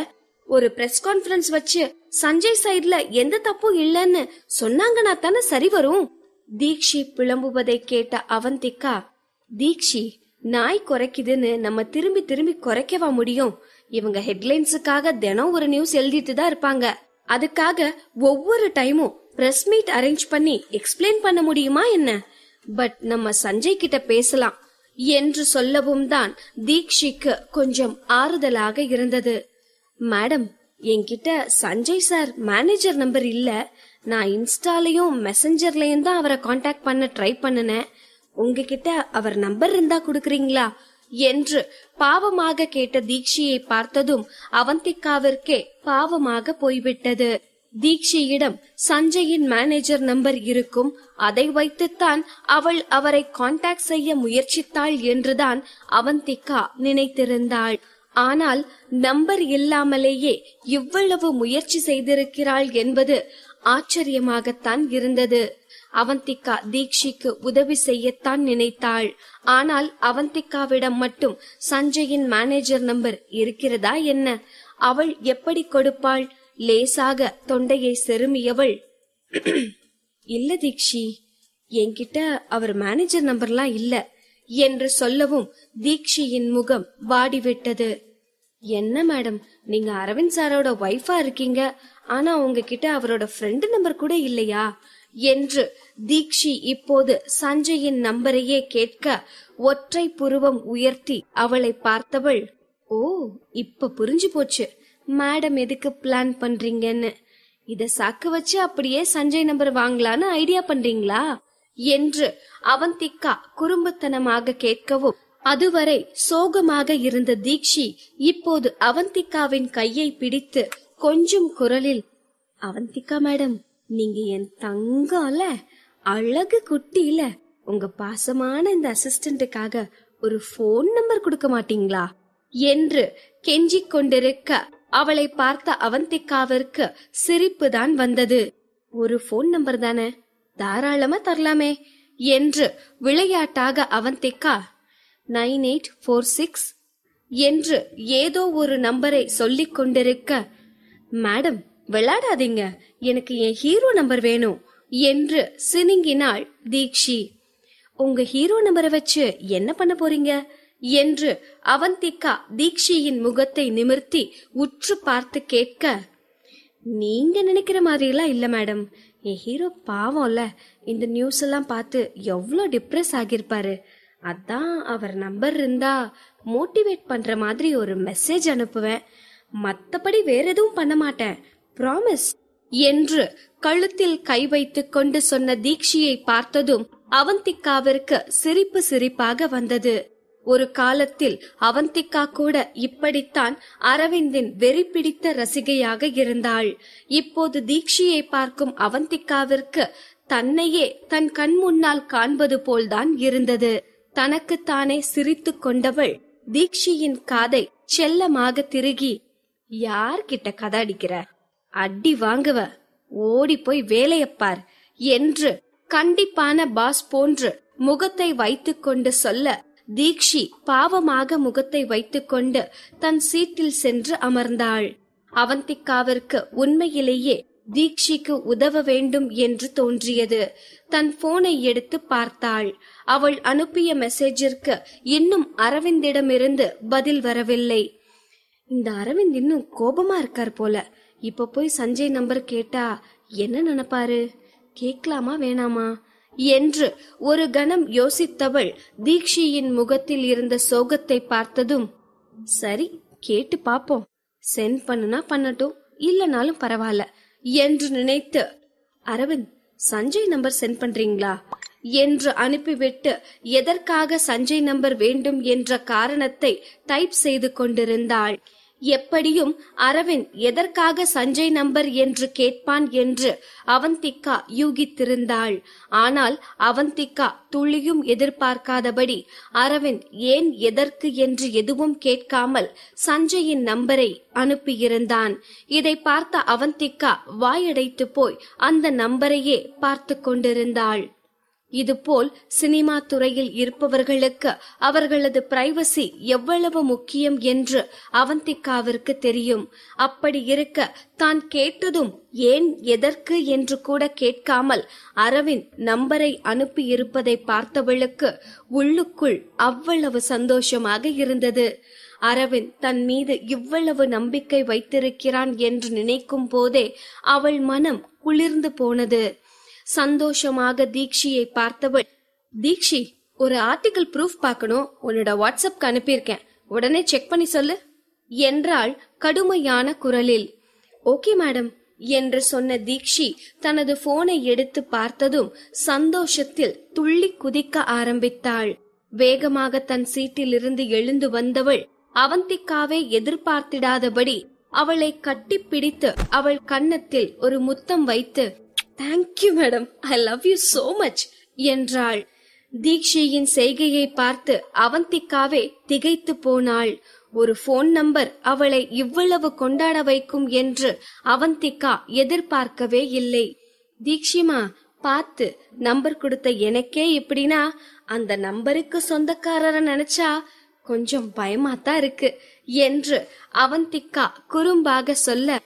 ஒரு பிரஸ் கான்ஃபரன்ஸ் வச்சு சஞ்சய் சைடுல எந்த தப்பும் இல்லன்னு சொன்னாங்கன்னா தானே சரி வரும். தீக்ஷி புலம்புவதை கேட்ட அவந்திகா, தீக்ஷி, நாய் குறைக்குதுன்னு நம்ம திரும்பி திரும்பி குறைக்கவா முடியும்? இவங்க ஹெட்லைன்ஸுக்காக தினம் ஒரு நியூஸ் எழுதிட்டு தான் இருப்பாங்க. அதுக்காக ஒவ்வொரு டைமும் பிரஸ் மீட் அரேஞ்ச் பண்ணி எக்ஸ்பிளைன் பண்ண முடியுமா என்ன? பட் நம்ம சஞ்சய் கிட்ட பேசலாம் என்று சொல்லவும் தான் தீக்ஷிக்கு கொஞ்சம் ஆறுதலாக இருந்தது. மேடம், என்கிட்ட சஞ்சய் சார் மேனேஜர் நம்பர் இல்ல. நான் இன்ஸ்டாலையும் மெசஞ்சர்லயும் தான் அவரை காண்டாக்ட் பண்ண ட்ரை பண்ணினேன். உங்ககிட்ட அவர் நம்பர் இருந்தா குடுக்கறீங்களா என்று பாவமாக கேட்ட தீக்ஷியை பார்த்ததும் அவந்திகாவிற்கே பாவமாக போய்விட்டது. தீக்ஷியிடம் சஞ்சயின் மேனேஜர் நம்பர் இருக்கும், அதை வைத்துத்தான் அவள் அவரை காண்டாக்ட் செய்ய முயற்சித்தாள் என்றுதான் அவந்திகா நினைத்திருந்தாள். ஆனால் நம்பர் இல்லாமலேயே இவ்வளவு முயற்சி செய்திருக்கிறாள் என்பது ஆச்சரியமாகத்தான் இருந்தது. அவந்திகா தீக்ஷிக்கு உதவி செய்யத்தான் நினைத்தாள். ஆனால் அவந்திகாவிடம் மட்டும் சஞ்சயின் மேனேஜர் நம்பர் இருக்கிறதா என்ன? அவள் எப்படி கொடுப்பாள்? லேசாக தொண்டையை செருமியவள், இல்ல தீக்ஷி, என்கிட்ட அவர் மேனேஜர் நம்பர்லாம் இல்ல என்று சொல்லவும் தீக்ஷியின் முகம் வாடிவிட்டது. என்ன மேடம், நீங்க அரவிந்த் சாரோட ஒய்ஃபா இருக்கீங்க, ஆனா உங்ககிட்ட அவரோட ஃப்ரெண்ட் நம்பர் கூட இல்லையா என்று தீக்ஷி இப்போது சஞ்சயின் நம்பரையே கேட்க ஒற்றை புருவம் உயர்த்தி அவளை பார்த்தவள், ஓ, இப்ப புரிஞ்சு போச்சு மேடம் எதுக்கு பிளான் பண்றீங்கன்னு. இத சாக்கு வச்சு அப்படியே சஞ்சய் நம்பர் வாங்கலான்னு ஐடியா பண்றீங்களா என்று அவந்திகா குறும்புத்தனமாக கேட்கவும் அதுவரை சோகமாக இருந்த தீக்ஷி இப்போது அவந்திகாவின் கையை பிடித்து கொஞ்சம் குரலில், அவந்திகா மேடம், நீங்க என் தங்கம்ல, அழகு குட்டில, உங்க பாசமான இந்த அசிஸ்டன்ட்டுக்காக ஒரு போன் நம்பர் கொடுக்க மாட்டீங்களா என்று கெஞ்சிக் கொண்டிருக்க அவளை பார்த்த அவந்திகாவிற்கு சிரிப்பு தான் வந்தது. ஒரு போன் நம்பர் தானே, தாராளமா தரலாமே என்று விளையாட்டாக அவந்திகா 9846 என்று ஏதோ ஒரு நம்பரை சொல்லிக் கொண்டிருக்க, மேடம் விளையாடாதீங்க, எனக்கு என் ஹீரோ நம்பர் வேணும் என்று சினுங்கினாள் தீக்ஷி. உங்க ஹீரோ நம்பரை வச்சு என்ன பண்ண போறீங்க என்று அவந்திகா தீக்ஷியின் முகத்தை நிமிர்த்தி உற்று பார்த்து கேட்க, நீங்க நினைக்கிற மாதிரி எல்லாம் இல்ல மேடம், என் ஹீரோ பாவம்ல, இந்த நியூஸ் எல்லாம் பார்த்து எவ்வளவு டிப்ரெஸ் ஆகிருப்பாரு. அதான் அவர் நம்பர் இருந்தா மோட்டிவேட் பண்ற மாதிரி ஒரு மெசேஜ் அனுப்புவேன், மத்தபடி வேற எதுவும் பண்ண மாட்டேன், ப்ராமிஸ் என்று கழுத்தில் கை வைத்துக் கொண்டு சொன்ன தீக்ஷியை பார்த்ததும் அவந்திகாவிற்கு சிரிப்பு சிரிப்பாக வந்தது. ஒரு காலத்தில் அவந்திகா கூட இப்படித்தான் அரவிந்தின் வெறி பிடித்த ரசிகையாக இருந்தாள். இப்போது தீக்ஷியை பார்க்கும் அவந்திகாவிற்கு தன்னையே தன் கண் முன்னால் காண்பது போல்தான் இருந்தது. தனக்குத்தானே சிரித்து கொண்டவள் தீக்ஷியின் காதை செல்லமாக திருகி, யார்கிட்ட கதை அடிக்கிற? அடி வாங்குவ, ஓடி போய் வேலையப்பார் என்று கண்டிப்பான பாஸ் போன்று முகத்தை வைத்துக்கொண்டு சொல்ல, தீக்ஷி பாவமாக முகத்தை வைத்துக்கொண்டு தன் சீட்டில் சென்று அமர்ந்தாள். அவந்திகாவிற்கு உண்மையிலேயே தீக்ஷிக்கு உதவ வேண்டும் என்று தோன்றியது. தன் போனை எடுத்து பார்த்தாள். அவள் அனுப்பிய மெசேஜிற்கு இன்னும் அரவிந்திடமிருந்து பதில் வரவில்லை. இந்த அரவிந்த் இன்னும் கோபமா இருக்கார் போல. இப்ப போய் சஞ்சய் நம்பர் கேட்டா என்ன நினைப்பாரு? கேட்கலாமா வேணாமா என்று ஒரு கணம் யோசித்தவள் தீக்ஷியின் முகத்தில் இருந்த சோகத்தை பார்த்ததும், சரி கேட்டு பாப்போம், சென்ட் பண்ணுனா பண்ணட்டும், இல்லனாலும் பரவாயில்ல என்று நினைத்து, அரவிந்த் சஞ்சய் நம்பர் சென்ட் பண்றீங்களா என்று அனுப்பிவிட்டு எதற்காக சஞ்சய் நம்பர் வேண்டும் என்ற காரணத்தை டைப் செய்து கொண்டிருந்தாள். எப்படியும் அரவிந்த் எதற்காக சஞ்சய் நம்பர் என்று கேட்பான் என்று அவந்திகா யூகித்திருந்தாள். ஆனால் அவந்திகா துளியும் எதிர்பார்க்காதபடி அரவிந்த் ஏன் எதற்கு என்று எதுவும் கேட்காமல் சஞ்சயின் நம்பரை அனுப்பியிருந்தான். இதை பார்த்த அவந்திகா வாயடைத்து போய் அந்த நம்பரையே பார்த்து கொண்டிருந்தாள். இதுபோல் சினிமா துறையில் இருப்பவர்களுக்கு அவர்களது பிரைவசி எவ்வளவு முக்கியம் என்று அவந்திகாவிற்கு தெரியும். அப்படி இருக்க தான் கேட்டதும் ஏன் எதற்கு என்று கூட கேட்காமல் அரவிந்த் நம்பரை அனுப்பி இருப்பதை பார்த்தவளுக்கு உள்ளுக்குள் அவ்வளவு சந்தோஷமாக இருந்தது. அரவிந்த் தன் மீது இவ்வளவு நம்பிக்கை வைத்திருக்கிறான் என்று நினைக்கும் போதே அவள் மனம் குளிர்ந்து போனது. சந்தோஷமாக தீக்ஷியை பார்த்தவள், தீக்ஷி ஒரு ஆர்டிகல் ப்ரூஃப் பார்க்கணும், உன்னோட வாட்ஸ்அப்க்கு அனுப்பியிருக்கேன், உடனே செக் பண்ணி சொல்லு என்றாள் கடுமையான குரலில். ஓகே மேடம் என்று சொன்ன தீக்ஷி தனது போனை எடுத்து பார்த்ததும் சந்தோஷத்தில் துள்ளி குதிக்க ஆரம்பித்தாள். வேகமாக தன் சீட்டில் இருந்து எழுந்து வந்தவள் அவந்திகாவை எதிர்பார்த்திடாதபடி அவளை கட்டிப்பிடித்து அவள் கன்னத்தில் ஒரு முத்தம் வைத்து, thank you madam, I love you so much என்றாள். தீக்ஷியின் செய்கையை பார்த்து அவந்திகாவே திகைத்து போனாள். ஒரு போன் நம்பர் அவளை இவ்வளவு கொண்டாட வைக்கும் என்று அவந்திகா எதிர்பார்க்கவே இல்லை. தீக்ஷிமா பார்த்து, நம்பர் கொடுத்த எனக்கே இப்படின்னா அந்த நம்பருக்கு சொந்தக்காரரை நினைச்சா கொஞ்சம் பயமாத்தான் இருக்கு என்று அவந்திகா குறும்பாக சொல்ல,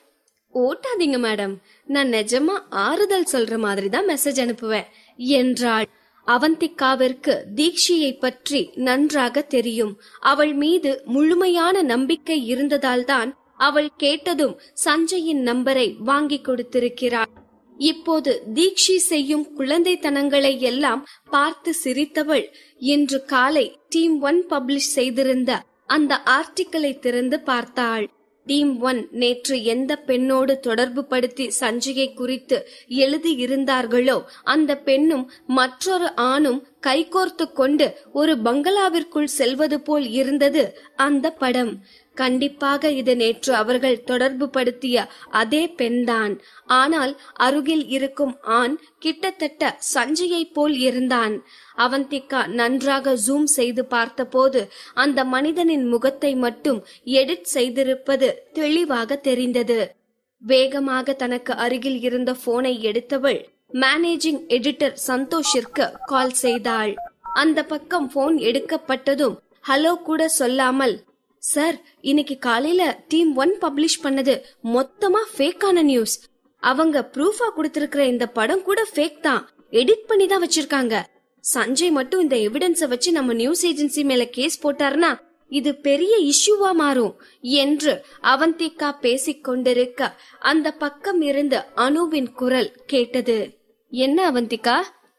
ஓட்டாதீங்க மேடம், நான் நிஜமா ஆறுதல் சொல்ற மாதிரி தான் மெசேஜ் அனுப்புவேன் என்றாள். அவந்திகாவிற்கு தீக்ஷியை பற்றி நன்றாக தெரியும். அவள் மீது முழுமையான நம்பிக்கை இருந்ததால் தான் அவள் கேட்டதும் சஞ்சயின் நம்பரை வாங்கி கொடுத்திருக்கிறாள். இப்போது தீக்ஷி செய்யும் குழந்தைத்தனங்களை எல்லாம் பார்த்து சிரித்தவள் இன்று காலை டீம் 1 பப்ளிஷ் செய்திருந்த அந்த ஆர்டிக்கலை திறந்து பார்த்தாள். டீம் 1 நேற்று எந்த பெண்ணோடு தொடர்பு படுத்தி சஞ்சயை குறித்து எழுதி இருந்தார்களோ அந்த பெண்ணும் மற்றொரு ஆணும் கைகோர்த்து கொண்டு ஒரு பங்களாவிற்குள் செல்வது போல் இருந்தது அந்த படம். கண்டிப்பாக இது நேற்று அவர்கள் தொடர்பு படுத்திய அதே பெண்தான். ஆனால் அருகில் இருக்கும் ஆண் கிட்டத்தட்ட சஞ்சயை போல் இருந்தான். அவந்திகா நன்றாக ஜூம் செய்து பார்த்தபோது அந்த மனிதனின் முகத்தை மட்டும் எடிட் செய்திருப்பது தெளிவாக தெரிந்தது. வேகமாக தனக்கு அருகில் இருந்த போனை எடுத்தவள் மேனேஜிங் எடிட்டர் சந்தோஷிற்கு கால் செய்தாள். அந்த பக்கம் போன் எடுக்கப்பட்டதும் ஹலோ கூட சொல்லாமல், சார் இன்னைக்கு காலையில டீம் 1 பப்ளிஷ் பண்ணது மொத்தமா ஃபேக்கான நியூஸ். அவங்க ப்ரூஃபா கொடுத்திருக்கிற இந்த படம் கூட ஃபேக் தான், எடிட் பண்ணி தான் வச்சிருக்காங்க. சஞ்சய் மட்டும் இந்த எவிடன்ஸ வச்சு நம்ம நியூஸ் ஏஜென்சி மேல கேஸ் போட்டாருன்னா இது பெரிய இஷ்யூவா மாறும் என்று அவந்திகா பேசிக் கொண்டிருக்க அந்த பக்கம் இருந்து அனுவின் குரல் கேட்டது. என்ன அவந்திகா,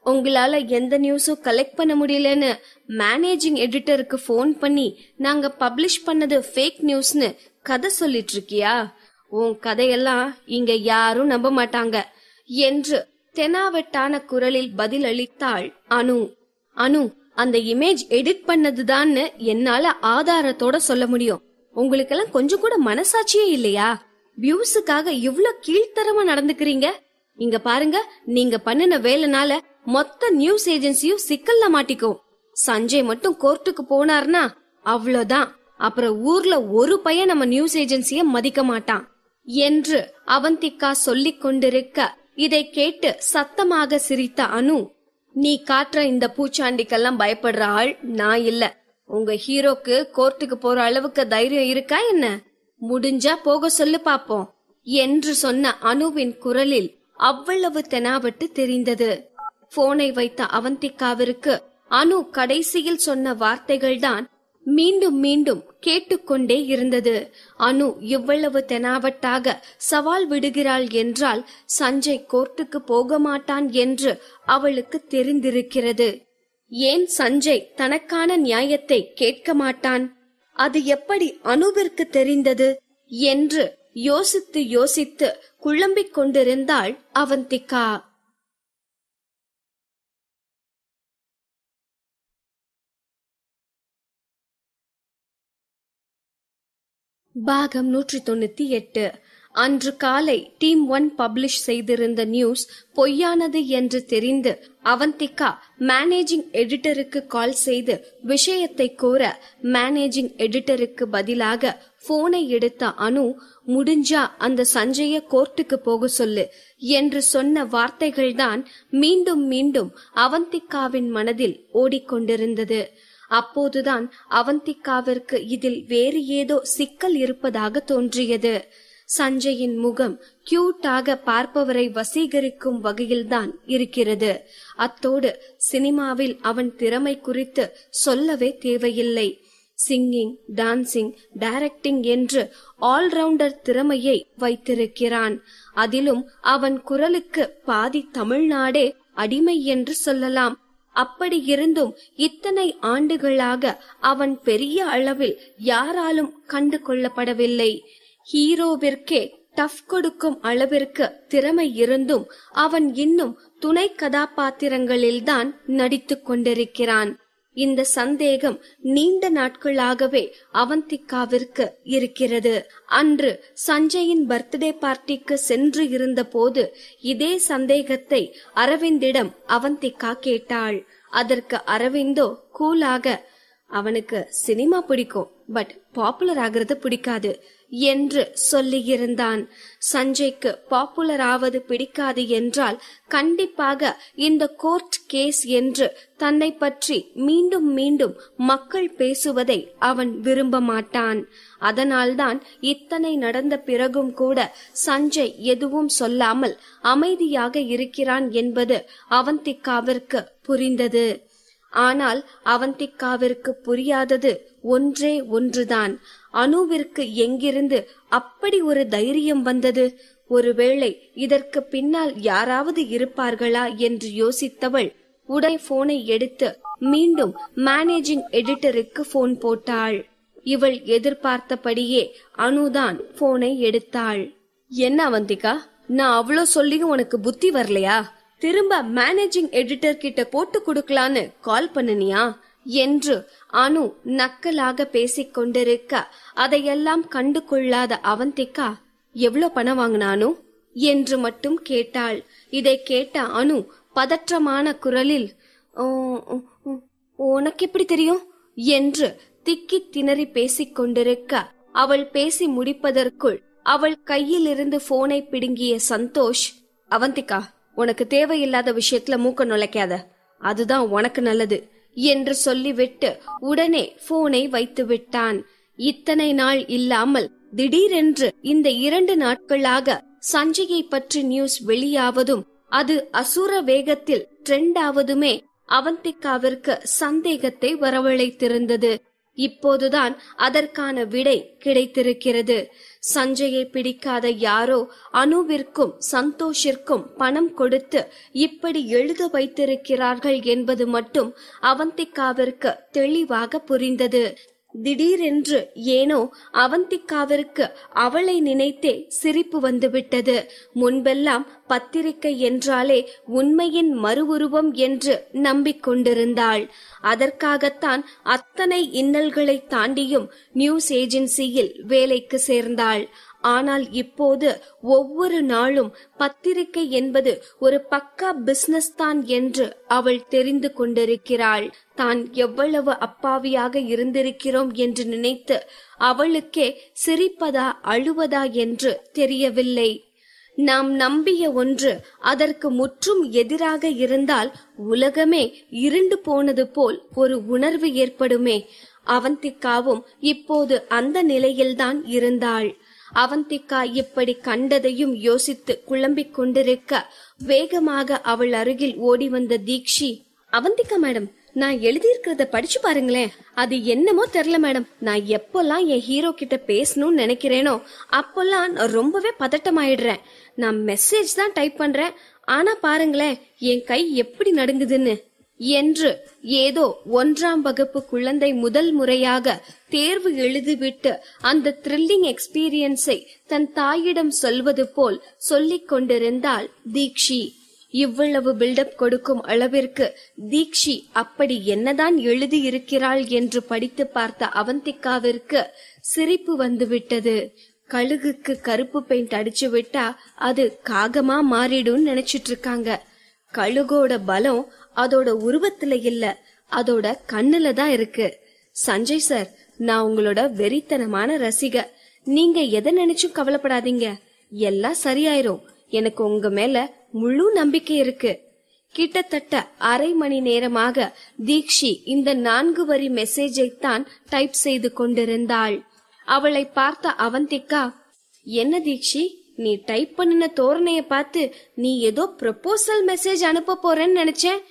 உங்களால எந்த நியூஸும் கலெக்ட் பண்ண முடியலன்னு மேனேஜிங் எடிட்டருக்கு போன் பண்ணி நாங்க பப்ளிஷ் பண்ணது ஃபேக் நியூஸ்னு கதை சொல்லிட்டு இருக்கியா? உன் கதையெல்லாம் இங்க யாரும் நம்ப மாட்டாங்க என்று தெனாவெட்டான குரலில் பதில் அளித்தாள் அனு. அனு, அந்த இமேஜ் எடிட் பண்ணதுதான்னு என்னால ஆதாரத்தோட சொல்ல முடியும். உங்களுக்கெல்லாம் கொஞ்சம் கூட மனசாட்சியே இல்லையா? வியூஸுக்காக இவ்ளோ கீழ்த்தரமா நடந்துக்கிறீங்க. இங்க பாருங்க, நீங்க பண்ணின வேலைனால மொத்த நியூஸ் ஏஜென்சியும் சிக்கல்ல மாட்டிக்கும். சஞ்சய் மட்டும் கோர்ட்டுக்கு போனார்னா அவ்வளவுதான். அப்புறம் ஊர்ல ஒரு பையன் நம்ம நியூஸ் ஏஜென்சிய மதிக்க மாட்டான் என்று அவந்திகா சொல்லிக் கொண்டிருக்க, இதை கேட்டு சத்தமாக சிரித்த அனு, நீ காட்டுற இந்த பூச்சாண்டிக்கெல்லாம் பயப்படுற ஆள் நான் இல்ல. உங்க ஹீரோக்கு கோர்ட்டுக்கு போற அளவுக்கு தைரியம் இருக்கா என்ன? முடிஞ்சா போக சொல்லு பாப்போம் என்று சொன்ன அனுவின் குரலில் அவ்வளவு தெனாவட்டு தெரிந்தது. போனை வைத்த அவந்திகாவிற்கு அனு கடைசியில் சொன்ன வார்த்தைகள்தான் மீண்டும் மீண்டும் கேட்டுக்கொண்டே இருந்தது. அனு இவ்வளவு தெனாவட்டாக சவால் விடுகிறாள் என்றால் சஞ்சய் கோர்ட்டுக்கு போக மாட்டான் என்று அவளுக்கு தெரிந்திருக்கிறது. ஏன் சஞ்சய் தனக்கான நியாயத்தை கேட்க மாட்டான்? அது எப்படி அனுவிற்கு தெரிந்தது என்று யோசித்து யோசித்து குழம்பிக் கொண்டிருந்தாள் அவந்திகா. பாகம் 198. அன்று காலை டீம் 1 பப்ளிஷ் செய்திருந்த நியூஸ் பொய்யானது என்று தெரிந்து அவந்திகா மேனேஜிங் எடிட்டருக்கு கால் செய்து விஷயத்தை கூற, மேனேஜிங் எடிட்டருக்கு பதிலாக போனை எடுத்த அனு, முடிஞ்சா அந்த சஞ்சய கோர்ட்டுக்கு போக சொல்லு என்று சொன்ன வார்த்தைகள்தான் மீண்டும் மீண்டும் அவந்திகாவின் மனதில் ஓடிக்கொண்டிருந்தது. அப்போதுதான் அவந்திகாவிற்கு இதில் வேறு ஏதோ சிக்கல் இருப்பதாக தோன்றியது. சஞ்சயின் முகம் கியூட்டாக பார்ப்பவரை வசீகரிக்கும் வகையில்தான் இருக்கிறது. அத்தோடு சினிமாவில் அவன் திறமை குறித்து சொல்லவே தேவையில்லை. சிங்கிங், டான்சிங், டைரக்டிங் என்று ஆல்ரவுண்டர் திறமையை வைத்திருக்கிறான். அதிலும் அவன் குரலுக்கு பாதி தமிழ்நாடே அடிமை என்று சொல்லலாம். அப்படி இருந்தும் இத்தனை ஆண்டுகளாக அவன் பெரிய அளவில் யாராலும் கண்டு கொள்ளப்படவில்லை. ஹீரோவிற்கே டஃப் கொடுக்கும் அளவிற்கு திறமை இருந்தும் அவன் இன்னும் துணை கதாபாத்திரங்களில்தான் நடித்துக் கொண்டிருக்கிறான். இந்த சந்தேகம் நீண்ட நாட்களாகவே அவந்திகாவிற்கு இருக்கிறது. அன்று சஞ்சயின் பர்த்டே பார்ட்டிக்கு சென்று இருந்த போது இதே சந்தேகத்தை அரவிந்திடம் அவந்திகா கேட்டாள். அதற்கு அரவிந்தோ கூலாக, அவனுக்கு சினிமா பிடிக்கும், பட் பாப்புலர் ஆகிறது பிடிக்காது என்று சொல்லியிருந்தான். சஞ்சய்க்கு பாப்புலர் ஆவது பிடிக்காது என்றால் கண்டிப்பாக இந்த கோர்ட் கேஸ் என்று தன்னை பற்றி மீண்டும் மீண்டும் மக்கள் பேசுவதை அவன் விரும்ப மாட்டான். அதனால்தான் இத்தனை நடந்த பிறகும் கூட சஞ்சய் எதுவும் சொல்லாமல் அமைதியாக இருக்கிறான் என்பது அவந்திகாவிற்கு புரிந்தது. ஆனால் அவந்திகாவிற்கு புரியாதது ஒன்றே ஒன்றுதான். அனுவிற்கு எங்கிருந்து அப்படி ஒரு தைரியம் வந்தது? ஒருவேளை இதற்கு பின்னால் யாராவது இருப்பார்களா என்று யோசித்தவள் உடனே போனை எடுத்து மீண்டும் மேனேஜிங் எடிட்டருக்கு போன் போட்டாள். இவள் எதிர்பார்த்தபடியே அனுதான் போனை எடுத்தாள். என்ன அவந்திகா, நான் அவ்வளோ சொல்லியும் உனக்கு புத்தி வரலையா? திரும்ப மேனேஜிங் எடிட்டர் கிட்ட போட்டு கொடுக்கலான்னு கால் பண்ணனியா என்று அனு நக்கலாக பேசிக் கொண்டிருக்க, அதையெல்லாம் கண்டு கொள்ளாத அவந்திகா, எவ்வளவு பணம் வாங்கினானு என்று மட்டும் கேட்டாள். இதை கேட்ட அனு பதற்றமான குரலில், உனக்கு எப்படி தெரியும் என்று திக்கி திணறி பேசிக் கொண்டிருக்க, அவள் பேசி முடிப்பதற்குள் அவள் கையில் இருந்து போனை பிடுங்கிய சந்தோஷ், அவந்திகா, உனக்கு தேவையில்லாத விஷயத்துல மூக்க நுழைக்காத, அதுதான் உனக்கு நல்லது என்று சொல்லிவிட்டு உடனே போனை வைத்து விட்டான். இத்தனை நாள் இல்லாமல் திடீரென்று இந்த 2 நாட்களாக சஞ்சயை பற்றி நியூஸ் வெளியாவதும் அது அசுர வேகத்தில் ட்ரெண்ட் ஆவதுமே அவந்திகாவிற்கு சந்தேகத்தை வரவழைத்திருந்தது. இப்போதுதான் அதற்கான விடை கிடைத்திருக்கிறது. சஞ்சயை பிடிக்காத யாரோ அனுவிற்கும் சந்தோஷிற்கும் பணம் கொடுத்து இப்படி எழுத வைத்திருக்கிறார்கள் என்பது மட்டும் அவந்திகாவிற்கு தெளிவாக புரிந்தது. திடீரென்று ஏனோ அவந்திகாவிற்கு அவளை நினைத்தே சிரிப்பு வந்துவிட்டது. முன்பெல்லாம் பத்திரிகை என்றாலே உண்மையின் மறு உருவம் என்று நம்பிக்கொண்டிருந்தாள். அதற்காகத்தான் அத்தனை இன்னல்களை தாண்டியும் நியூஸ் ஏஜென்சியில் வேலைக்கு சேர்ந்தாள். ஆனால் இப்போது ஒவ்வொரு நாளும் பத்திரிகை என்பது ஒரு பக்கா பிசினஸ் தான் என்று அவள் தெரிந்து கொண்டிருக்கிறாள். தான் எவ்வளவு அப்பாவியாக இருந்திருக்கிறோம் என்று நினைத்து அவளுக்கே சிரிப்பதா அழுவதா என்று தெரியவில்லை. நாம் நம்பிய ஒன்று அதற்கு முற்றும் எதிராக இருந்தால் உலகமே இருண்டு போனது போல் ஒரு உணர்வு ஏற்படுமே. அவந்திகாவும் இப்போது அந்த நிலையில்தான் இருந்தாள். அவந்திகா இப்படி கண்டதையும் யோசித்து குழம்பிக் கொண்டிருக்க வேகமாக அவள் அருகில் ஓடி வந்த தீக்ஷி, அவந்திகா மேடம், நான் எழுதியிருக்கிறத படிச்சு பாருங்களேன். அது என்னமோ தெரியல மேடம், நான் எப்பெல்லாம் என் ஹீரோ கிட்ட பேசணும்னு நினைக்கிறேனோ அப்பெல்லாம் நான் ரொம்பவே பதட்டமாயிடுறேன். நான் மெசேஜ் தான் டைப் பண்றேன், ஆனா பாருங்களேன் என் கை எப்படி நடுங்குதுன்னு என்று ஏதோ 1ஆம் வகுப்பு குழந்தை முதல் முறையாக தேர்வு எழுதிவிட்டு அந்த த்ரில்லிங் எக்ஸ்பீரியன்ஸை தன் தாயிடம் சொல்வது போல் சொல்லிக் கொண்டிருந்தாள் தீக்ஷி. இவ்வளவு பில்டப் கொடுக்கும் அளவிற்கு தீக்ஷி அப்படி என்னதான் எழுதி இருக்கிறாள் என்று படித்து பார்த்த அவந்திகாவிற்கு சிரிப்பு வந்துவிட்டது. கழுகுக்கு கருப்பு பெயிண்ட் அடிச்சு விட்டா அது காகமா மாறிடும் நினைச்சிட்டு இருக்காங்க. கழுகோட பலம் அதோட உருவத்துல இல்ல, அதோட கண்ணுல தான் இருக்கு. சஞ்சய் சார், நான் உங்களோட வெறித்தனமான ரசிகர். நீங்க எதை நினைச்சும் கவலைப்படாதீங்க, எல்லாம் சரியாயிரும். எனக்கு உங்க மேல முழு நம்பிக்கை இருக்கு. கிட்டத்தட்ட அரை மணி நேரமாக தீக்ஷி இந்த 4 வரி மெசேஜை தான் டைப் செய்து கொண்டிருந்தாள். அவளை பார்த்த அவந்திகா, என்ன தீக்ஷி, நீ டைப் பண்ணின தோரணைய பார்த்து நீ ஏதோ ப்ரொபோசல் மெசேஜ் அனுப்ப போறேன்னு நினைச்சேன்.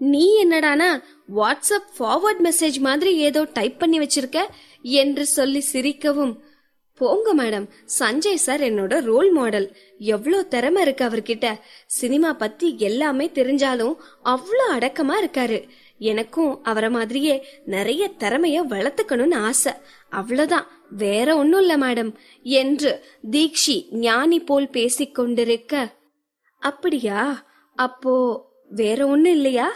நீ என்னடானா வாட்ஸ்அப் ஃபார்வர்ட் மெசேஜ் மாதிரி ஏதோ டைப் பண்ணி வச்சிருக்க என்று சொல்லி சிரிக்கவும், போங்க மேடம், சஞ்சய் சார் என்னோட ரோல் மாடல். எவ்வளோ திறமை இருக்கு அவர்கிட்ட. சினிமா பத்தி எல்லாமே தெரிஞ்சாலும் அவ்வளோ அடக்கமா இருக்காரு. எனக்கும் அவரை மாதிரியே நிறைய திறமைய வளர்த்துக்கணும்னு ஆசை, அவ்வளவுதான், வேற ஒன்னும் இல்ல மேடம் என்று தீக்ஷி ஞானி போல் பேசிக் கொண்டிருக்க, அப்படியா, அப்போ வேற ஒண்ணு இல்லையா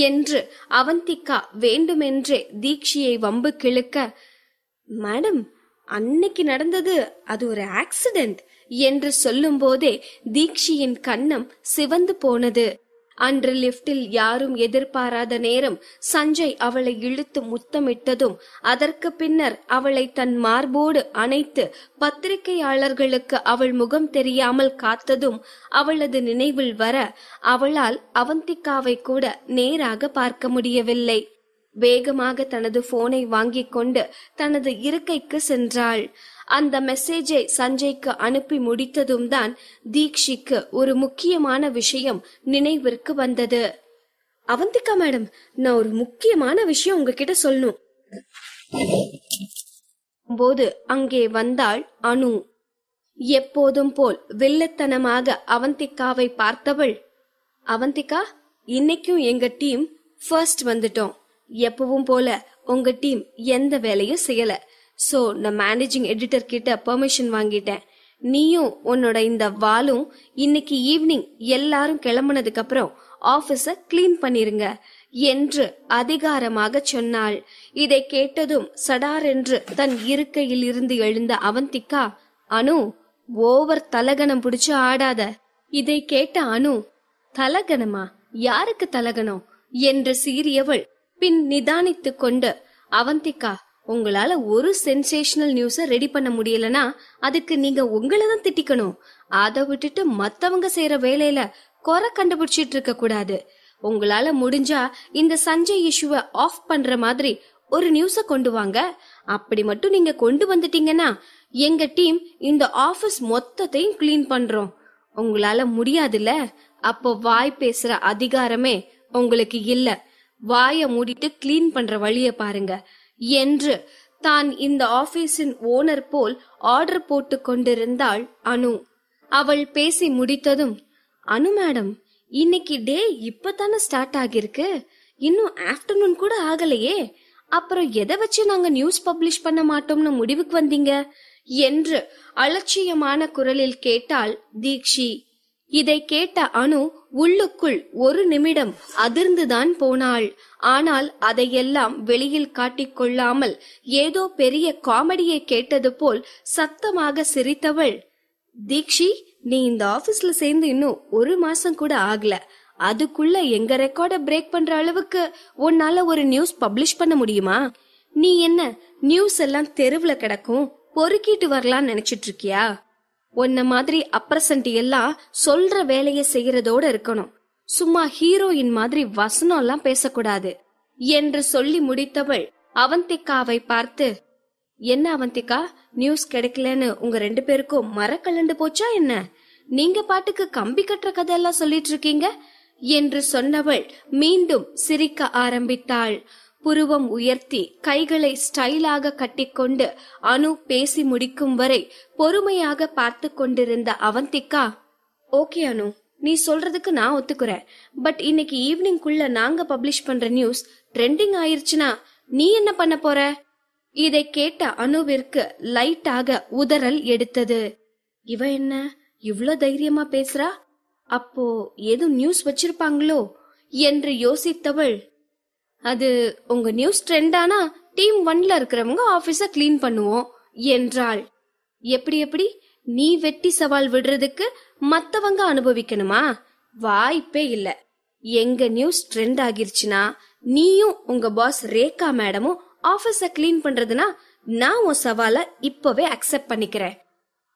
என்று அவந்திகா வேண்டுமென்றே தீக்ஷியை வம்பு கிழக்க, மேடம், அன்னைக்கு நடந்தது அது ஒரு ஆக்சிடென்ட் என்று சொல்லும் போதே தீக்ஷியின் கன்னம் சிவந்து போனது. அன்று லிப்டில் யாரும் எதிர்பாராத நேரம் சஞ்சய் அவளை இழுத்து முத்தமிட்டதும் அதற்கு பின்னர் அவளை தன் மார்போடு அணைத்து பத்திரிகையாளர்களுக்கு அவள் முகம் தெரியாமல் காத்ததும் அவளது நினைவில் வர அவளால் அவந்திகாவை கூட நேராக பார்க்க முடியவில்லை. வேகமாக தனது போனை வாங்கிக் கொண்டு தனது இருக்கைக்கு சென்றாள். அந்த மெசேஜை சஞ்சய்க்கு அனுப்பி முடித்ததும் தான் தீக்ஷிக்கு ஒரு முக்கியமான விஷயம் நினைவிற்கு வந்தது. அவந்திகா மேடம், நான் ஒரு முக்கியமான விஷயம் உங்ககிட்ட சொல்லணும் போது அங்கே வந்தாள் அனு. எப்போதும் போல் வில்லத்தனமாக அவந்திகாவை பார்த்தவள், அவந்திகா, இன்னைக்கும் எங்க டீம் ஃபர்ஸ்ட் வந்துட்டோம். எப்பவும் போல உங்க டீம் எந்த வேலையும் செய்யல. சோ நான் மேனேஜிங் எடிட்டர் கிட்ட பெர்மிஷன் வாங்கிட்டேன். நீயும் உன்னோட இந்த வாலும் இன்னைக்கு ஈவினிங் எல்லாரும் கிளம்புனதுக்கு அப்புறம் ஆபீஸ கிளீன் பண்ணிருங்க என்று அதிகாரமாக சொன்னாள். இதை கேட்டதும் சடார் என்று தன் இருக்கையில் இருந்து எழுந்த அவந்திகா, அனு, ஓவர் தலகணம் புடிச்சு ஆடாத. இதை கேட்ட அனு, தலகணமா, யாருக்கு தலகணம் என்று சீறியவள் பின் நிதானித்து கொண்டு, அவந்திகா, உங்களால ஒரு சென்சேஷனல் நியூஸ ரெடி பண்ண முடியலனா அதுக்கு நீங்க உங்களதான் திட்டிக்கணும். அதை விட்டுட்டு மத்தவங்க செய்யற வேலையில குறை கண்டுபிடிச்சிட்டு இருக்க கூடாது. உங்களால முடிஞ்சா இந்த சஞ்சய் இஷ்யூவை ஆஃப் பண்ற மாதிரி ஒரு நியூஸ கொண்டு வாங்க. அப்படி மட்டும் நீங்க கொண்டு வந்துட்டீங்கன்னா எங்க டீம் இந்த ஆபீஸ் மொத்தத்தையும் கிளீன் பண்றோம். உங்களால முடியாதுல்ல, அப்போ வாய் பேசுற அதிகாரமே உங்களுக்கு இல்ல. வாய மூடிட்டு கிளீன் பண்ற வழிய பாருங்க என்று தான் இந்த ஆபீஸின் ஓனர் போல் ஆர்டர் போட்டு கொண்டிருந்தாள் அனு. அவள் பேசி முடித்ததும், அனு மேடம், இன்னைக்கு டே இப்பதானே ஸ்டார்ட் ஆகிருக்கு, இன்னும் ஆஃப்டர்நூன் கூட ஆகலையே, அப்புறம் எதை வச்சு நாங்க நியூஸ் பப்ளிஷ் பண்ண மாட்டோம்னு முடிவுக்கு வந்தீங்க என்று அலட்சியமான குரலில் கேட்டாள் தீக்ஷி. இதை கேட்ட அனு உள்ளுக்குள் ஒரு நிமிடம் அதிர்ந்துதான் போனாள். ஆனால் அதையெல்லாம் வெளியில் காட்டிக்கொள்ளாமல் ஏதோ பெரிய காமெடியை கேட்டது போல் சத்தமாக சிரித்தவள், தீக்ஷி, நீ இந்த ஆபீஸ்ல சேர்ந்து இன்னும் 1 மாசம் கூட ஆகல. அதுக்குள்ள எங்க ரெக்கார்ட பிரேக் பண்ற அளவுக்கு உன்னால ஒரு நியூஸ் பப்ளிஷ் பண்ண முடியுமா? நீ என்ன நியூஸ் எல்லாம் தெருவுல கிடக்கும் பொறுக்கிட்டு வரலான்னு நினைச்சிட்டு இருக்கியா? உன்ன மாதிரி அப்ரசன்ட் எல்லாம் சொல்ற வேலைய செய்யறதோட இருக்கணும். சும்மா ஹீரோயின் மாதிரி வசனம் எல்லாம் பேசக்கூடாது என்று சொல்லி முடித்தவள் அவந்திகாவை பார்த்து, என்ன அவந்திகா, நியூஸ் கிடைக்கலன்னு உங்க 2 பேருக்கும் மரக்கலண்டு போச்சா என்ன? நீங்க பாட்டுக்கு கம்பி கட்டுற கதையெல்லாம் சொல்லிட்டு இருக்கீங்க என்று சொன்னவள் மீண்டும் சிரிக்க ஆரம்பித்தாள். புருவம் உயர்த்தி கைகளை ஸ்டைலாக கட்டிக்கொண்டு அனு பேசி முடிக்கும் வரை பொறுமையாக பார்த்து கொண்டிருந்த அவந்திகா, ஓகே அனு, நீ சொல்றதுக்கு நான் ஒத்துக்குறேன். பட் இன்னைக்கு ஈவினிங்குள்ள நாங்க பப்ளிஷ் பண்ற நியூஸ் ட்ரெண்டிங் ஆயிருச்சுன்னா நீ என்ன பண்ண போற? இதை கேட்ட அனுவிற்கு லைட்டாக உதறல் எடுத்தது. இவ என்ன இவ்ளோ தைரியமா பேசுறா? அப்போ ஏதோ நியூஸ் வச்சிருப்பாங்களோ என்று யோசித்தவள், அது உங்க நியூஸ் ட்ரெண்டானா டீம் 1ல இருக்கிறவங்க ஆபீஸ கிளீன் பண்ணுவோம் என்றாள். எப்படி நீ வெட்டி சவால் விடுறதுக்கு மத்தவங்க அனுபவிக்கணுமா? வாய்ப்பே இல்ல. எங்க நியூஸ் ட்ரெண்ட் ஆகிருச்சுனா நீயும் உங்க பாஸ் ரேகா மேடமும் ஆபீஸ கிளீன் பண்றதுனா நான் உன் சவால இப்பவே அக்செப்ட் பண்ணிக்கிறேன்.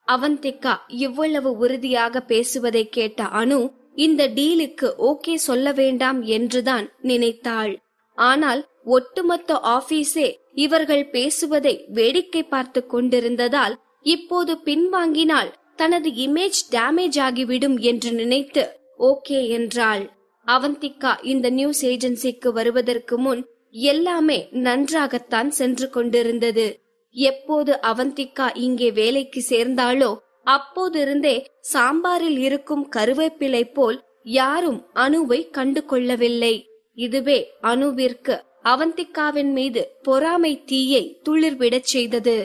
அவந்திகா இவ்வளவு உறுதியாக பேசுவதை கேட்ட அனு இந்த டீலுக்கு ஓகே சொல்ல வேண்டாம் என்றுதான் நினைத்தாள். ஆனால் ஒட்டுமொத்த ஆபீஸே இவர்கள் பேசுவதை வேடிக்கை பார்த்து கொண்டிருந்ததால் இப்போது பின்வாங்கினால் தனது இமேஜ் டேமேஜ் ஆகிவிடும் என்று நினைத்து ஓகே என்றாள். அவந்திகா இந்த நியூஸ் ஏஜென்சிக்கு வருவதற்கு முன் எல்லாமே நன்றாகத்தான் சென்று கொண்டிருந்தது. எப்போது அவந்திகா இங்கே வேலைக்கு சேர்ந்தாளோ அப்போதிருந்தே சாம்பாரில் இருக்கும் கருவேப்பிலை போல் யாரும் அனுவை கண்டு கொள்ளவில்லை. இதுவே அனுவிற்கு அவந்திகாவின் மீது பொறாமை தீயை துளிர்விடச் செய்தது.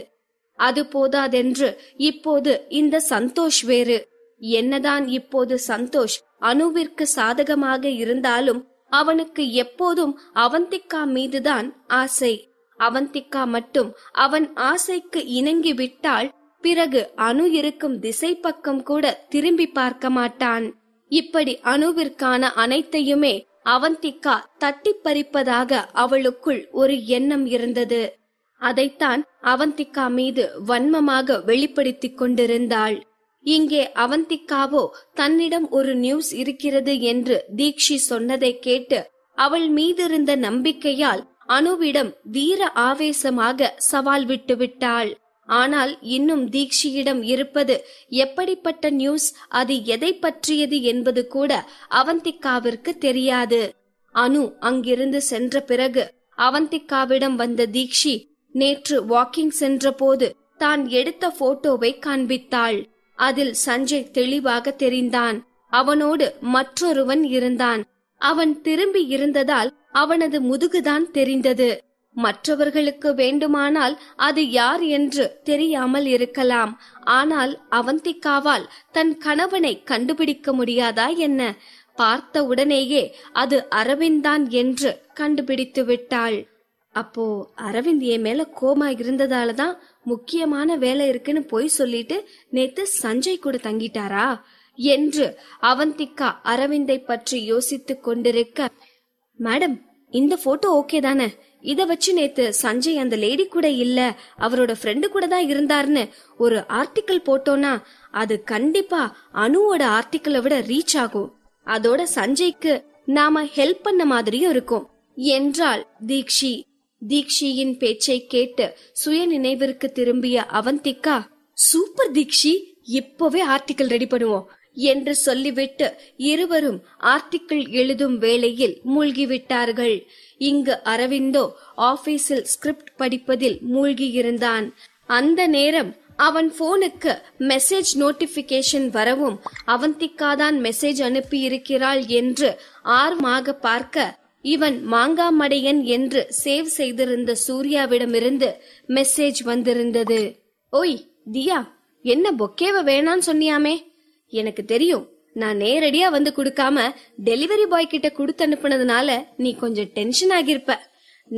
அது போதாதென்று இப்போது இந்த சந்தோஷ் வேறு. என்னதான் இப்போது சந்தோஷ் அனுவிற்கு சாதகமாக இருந்தாலும் அவனுக்கு எப்போதும் அவந்திகா மீதுதான் ஆசை. அவந்திகா மட்டும் அவன் ஆசைக்கு இணங்கி விட்டால் பிறகு அனு இருக்கும் திசை பக்கம் கூட திரும்பி பார்க்க மாட்டான். இப்படி அனுவிற்கான அனைத்தையுமே அவந்திகா தட்டி பறிப்பதாக அவளுக்குள் ஒரு எண்ணம் இருந்தது. அதைத்தான் அவந்திகா மீது வன்மமாக வெளிப்படுத்திக் கொண்டிருந்தாள். இங்கே அவந்திகாவோ தன்னிடம் ஒரு நியூஸ் இருக்கிறது என்று தீக்ஷி சொன்னதை கேட்டு அவள் மீதிருந்த நம்பிக்கையால் அனுவிடம் வீர ஆவேசமாக சவால் விட்டு விட்டாள். ஆனால் இன்னும் தீக்ஷியிடம் இருப்பது எப்படிப்பட்ட நியூஸ், அது எதை பற்றியது என்பது கூட அவந்திகாவிற்கு தெரியாது. அனு அங்கிருந்து சென்ற பிறகு அவந்திகாவிடம் வந்த தீக்ஷி நேற்று வாக்கிங் சென்ற போது தான் எடுத்த போட்டோவை காண்பித்தாள். அதில் சஞ்சய் தெளிவாக தெரிந்தான். அவனோடு மற்றொருவன் இருந்தான். அவன் திரும்பி இருந்ததால் அவனது முதுகுதான் தெரிந்தது. மற்றவர்களுக்கு வேண்டுமானால் அது யார் என்று தெரியாமல் இருக்கலாம். ஆனால் அவந்திகாவால் தன் கணவனை கண்டுபிடிக்க முடியாதா என்ன? பார்த்த உடனேயே அது அரவிந்த் தான் என்று கண்டுபிடித்து விட்டாள். அப்போ அரவிந்த் என் மேல கோமா இருந்ததாலதான் முக்கியமான வேலை இருக்குன்னு போய் சொல்லிட்டு நேத்து சஞ்சய் கூட தங்கிட்டாரா என்று அவந்திகா அரவிந்தை பற்றி யோசித்துக் கொண்டிருக்க, மேடம், இந்த போட்டோ ஓகே தானே? இத வச்சு நேத்து சஞ்சய் அந்த லேடி கூட இல்ல, அவரோட ஃப்ரெண்டு கூட தான் இருந்தார்னு ஒரு ஆர்டிக்கிள் போட்டோனா அது கண்டிப்பா அனுவோட ஆர்டிக்கிளை விட ரீச் ஆகும். அதோட சஞ்சய்க்கு நாம ஹெல்ப் பண்ண மாதிரியும் இருக்கும் என்றாள் தீக்ஷி. தீக்ஷியின் பேச்சை கேட்டு சுய நினைவிற்கு திரும்பிய அவந்திகா, சூப்பர் தீக்ஷி, இப்பவே ஆர்டிக்கிள் ரெடி பண்ணுவோம் என்று சொல்லிவிட்டு இருவரும் ஆர்டிக்கிள் எழுதும் வேளையில் மூழ்கிவிட்டார்கள். இங்கு அரவிந்தோ ஆபீஸில் ஸ்கிரிப்ட் படிப்பதில் மூழ்கியிருந்தான். அந்த நேரம் அவன் போனுக்கு மெசேஜ் நோட்டிபிகேஷன் வரவும் அவந்திகாதான் மெசேஜ் அனுப்பி இருக்கிறாள் என்று ஆர்வமாக பார்க்க, இவன் மாங்காமடையன் என்று சேவ் செய்திருந்த சூர்யாவிடமிருந்து மெசேஜ் வந்திருந்தது. ஓய் தியா, என்ன பொக்கேவ வேணான்னு சொன்னியாமே? எனக்கு தெரியும், நான் நேரடியா வந்து குடுக்காம டெலிவரி பாய் கிட்ட குடுத்து அனுப்புனதுனால நீ கொஞ்சம் டென்ஷன் ஆகிருப்ப.